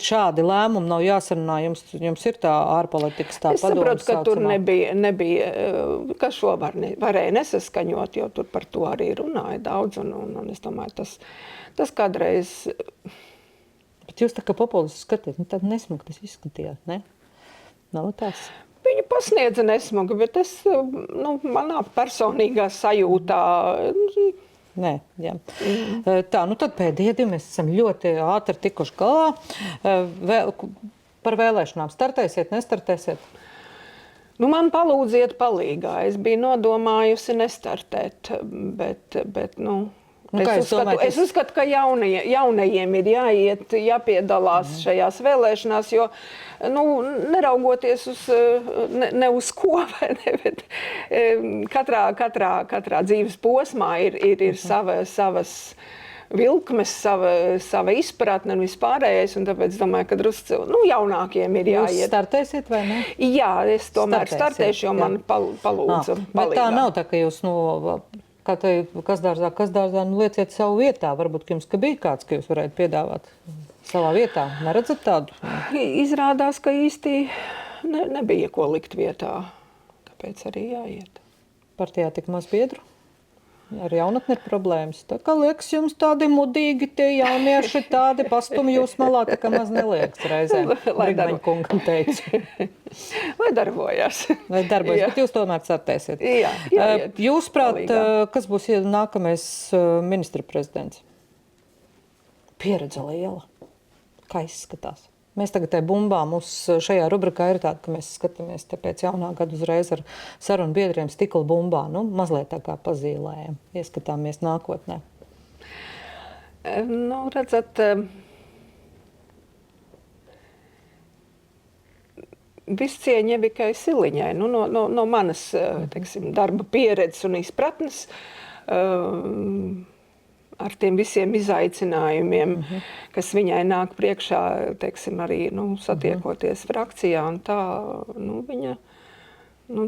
šādi lēmumi nav jāsarunā. Jums ir tā ārpolitikas tā padoma. Es saprotu, ka tur nebija ka šo varēja nesaskaņot, jo tur par to arī runāja daudz. Un es domāju, tas kādreiz... Bet jūs tā kā populisti skatījāt, tad nesmuki tas izskatījāt, ne? Nav tās... Viņu pasniedza nesmugi, bet es, manā personīgā sajūtā... Nē, jā. Tā, tad pēdējie divi mēs esam ļoti ātri tikuši galā. Par vēlēšanām startēsiet, nestartēsiet? Man palūdziet palīgā. Es biju nodomājusi nestartēt, bet es uzskatu, ka jaunajiem ir jāpiedalās šajās vēlēšanās, jo neraugoties ne uz ko, bet katrā dzīves posmā ir savas vilkmes, sava izpratne un vispārējais, un tāpēc domāju, ka drusku jaunākiem ir jāiet. Jūs startēsiet vai ne? Jā, es tomēr startēšu, jo man palūdza palīgā. Bet tā nav tā, ka jūs kā te kas dārzā, lieciet savu vietā. Varbūt jums bija kāds, ka jūs varētu piedāvāt savā vietā. Neredzat tādu? Izrādās, ka īsti nebija ko likt vietā. Tāpēc arī jāiet. Partijā tik maz biedru? Ar jaunatni ir problēmas. Tā kā liekas jums tādi mudīgi, tie jaunieši tādi pastumi jūs malā, tā kā maz neliekas reizēm. Brigmaņa kungam teicu. Lai darbojas. Bet jūs tomēr startēsiet. Jā, jūs prāt, kas būs nākamais ministra prezidents? Pieredze liela. Kā izskatās? Mēs tagad te bumbā, mums šajā rubrikā ir tāda, ka mēs skatāmies te pēc jaunā gada uzreiz ar sarunu biedriem stikla bumbā. Mazliet tā kā pazīlējam, ieskatāmies nākotnē. Redzat, viss cieņa Evikai Siliņai. No manas, teiksim, darba pieredzes un izpratnes, ar tiem visiem izaicinājumiem, kas viņai nāk priekšā, teiksim, arī satiekoties frakcijā. Un tā, viņa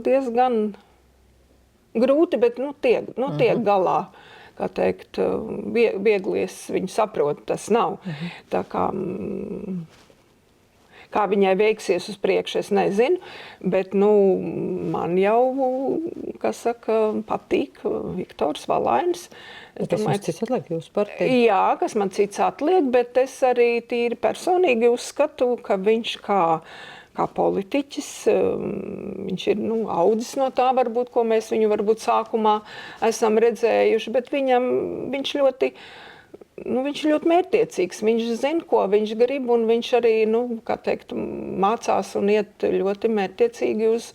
diezgan grūti, bet tiek galā. Kā teikt, viegli es viņu saprotu, tas nav. Tā kā viņai veiksies uz priekšu, es nezinu, bet man jau, kas saka, patīk Viktors Valainis. Kas jums cits atliek jūsu partiju? Jā, kas man cits atliek, bet es arī tīri personīgi uzskatu, ka viņš kā politiķis, viņš ir audzis no tā, varbūt, ko mēs viņu varbūt sākumā esam redzējuši, bet viņš ļoti mērķtiecīgs. Viņš zina, ko viņš grib, un viņš arī, kā teikt, mācās un iet ļoti mērķtiecīgi uz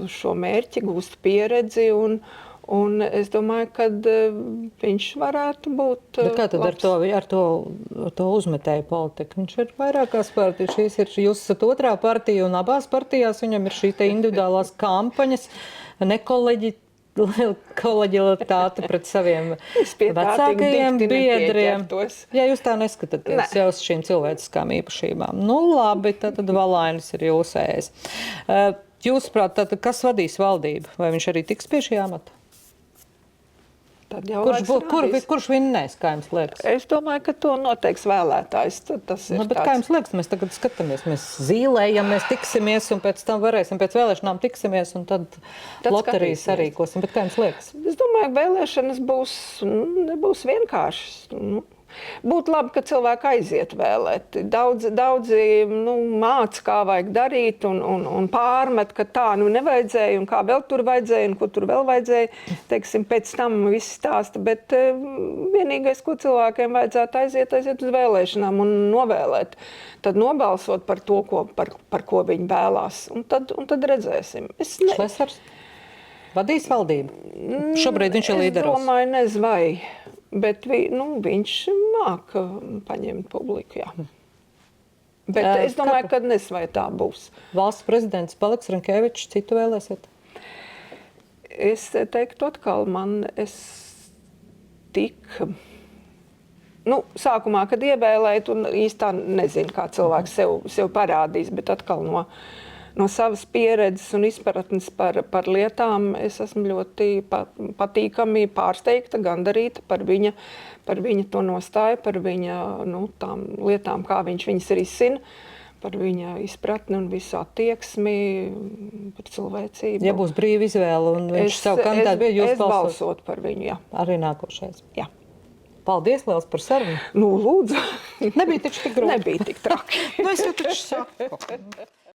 šo mērķi, gūst pieredzi, un es domāju, ka viņš varētu būt Bet kā tad ar to uzmetēju politiku? Viņš ir vairākās partijas. Jūs esat otrā partija, un abās partijās viņam ir šī te individuālās kampaņas, kolēģialitāte pret saviem vecākajiem biedriem. Ja jūs tā neskatāties jau uz šīm cilvēciskām īpašībām. Labi, tad Valainis ir jūsējais. Jūsuprāt, kas vadīs valdību? Vai viņš arī tiks pie šī amata? Kurš vinnēs, kā jums liekas? Es domāju, ka to noteiks vēlētājs. Bet kā jums liekas, mēs tagad skatāmies, mēs zīlējam, mēs tiksimies, un pēc tam varēsim pēc vēlēšanām tiksimies, un tad loterijas sarīkosim. Bet kā jums liekas? Es domāju, vēlēšanas nebūs vienkāršas. Būtu labi, ka cilvēki aiziet vēlēt. Daudzi māca, kā vajag darīt un pārmet, ka tā nevajadzēja un kā vēl tur vajadzēja un ko tur vēl vajadzēja. Teiksim, pēc tam viss stāsta, bet vienīgais, ko cilvēkiem vajadzētu aiziet uz vēlēšanām un novēlēt. Tad nobalsot par to, par ko viņi vēlās. Un tad redzēsim. Šlesers vadīs valdību? Šobrīd viņš ir līderos. Es domāju, nezinu vai. Bet viņš māk paņemt publiku, jā. Bet es domāju, ka nesvai tā būs. Valsts prezidents paliks Rinkevičs, citu vēlēsiet? Es teiktu atkal, sākumā, kad ievēlēt, un īstā nezinu, kā cilvēks sev parādīs, bet atkal no savas pieredzes un izpratnes par lietām es esmu ļoti patīkami pārsteigta, gandarīta par viņa to nostāju, par viņa tām lietām, kā viņš viņas risina, par viņa izpratni un visu attieksmi, par cilvēcību. Ja būs brīva izvēle un viņš savu kandidātu, jūs balsot par viņu, jā. Arī nākošais. Jā. Paldies liels par sarunu. Lūdzu. Nebija taču tik grūti. Nebija tik traki. Es jau taču saku.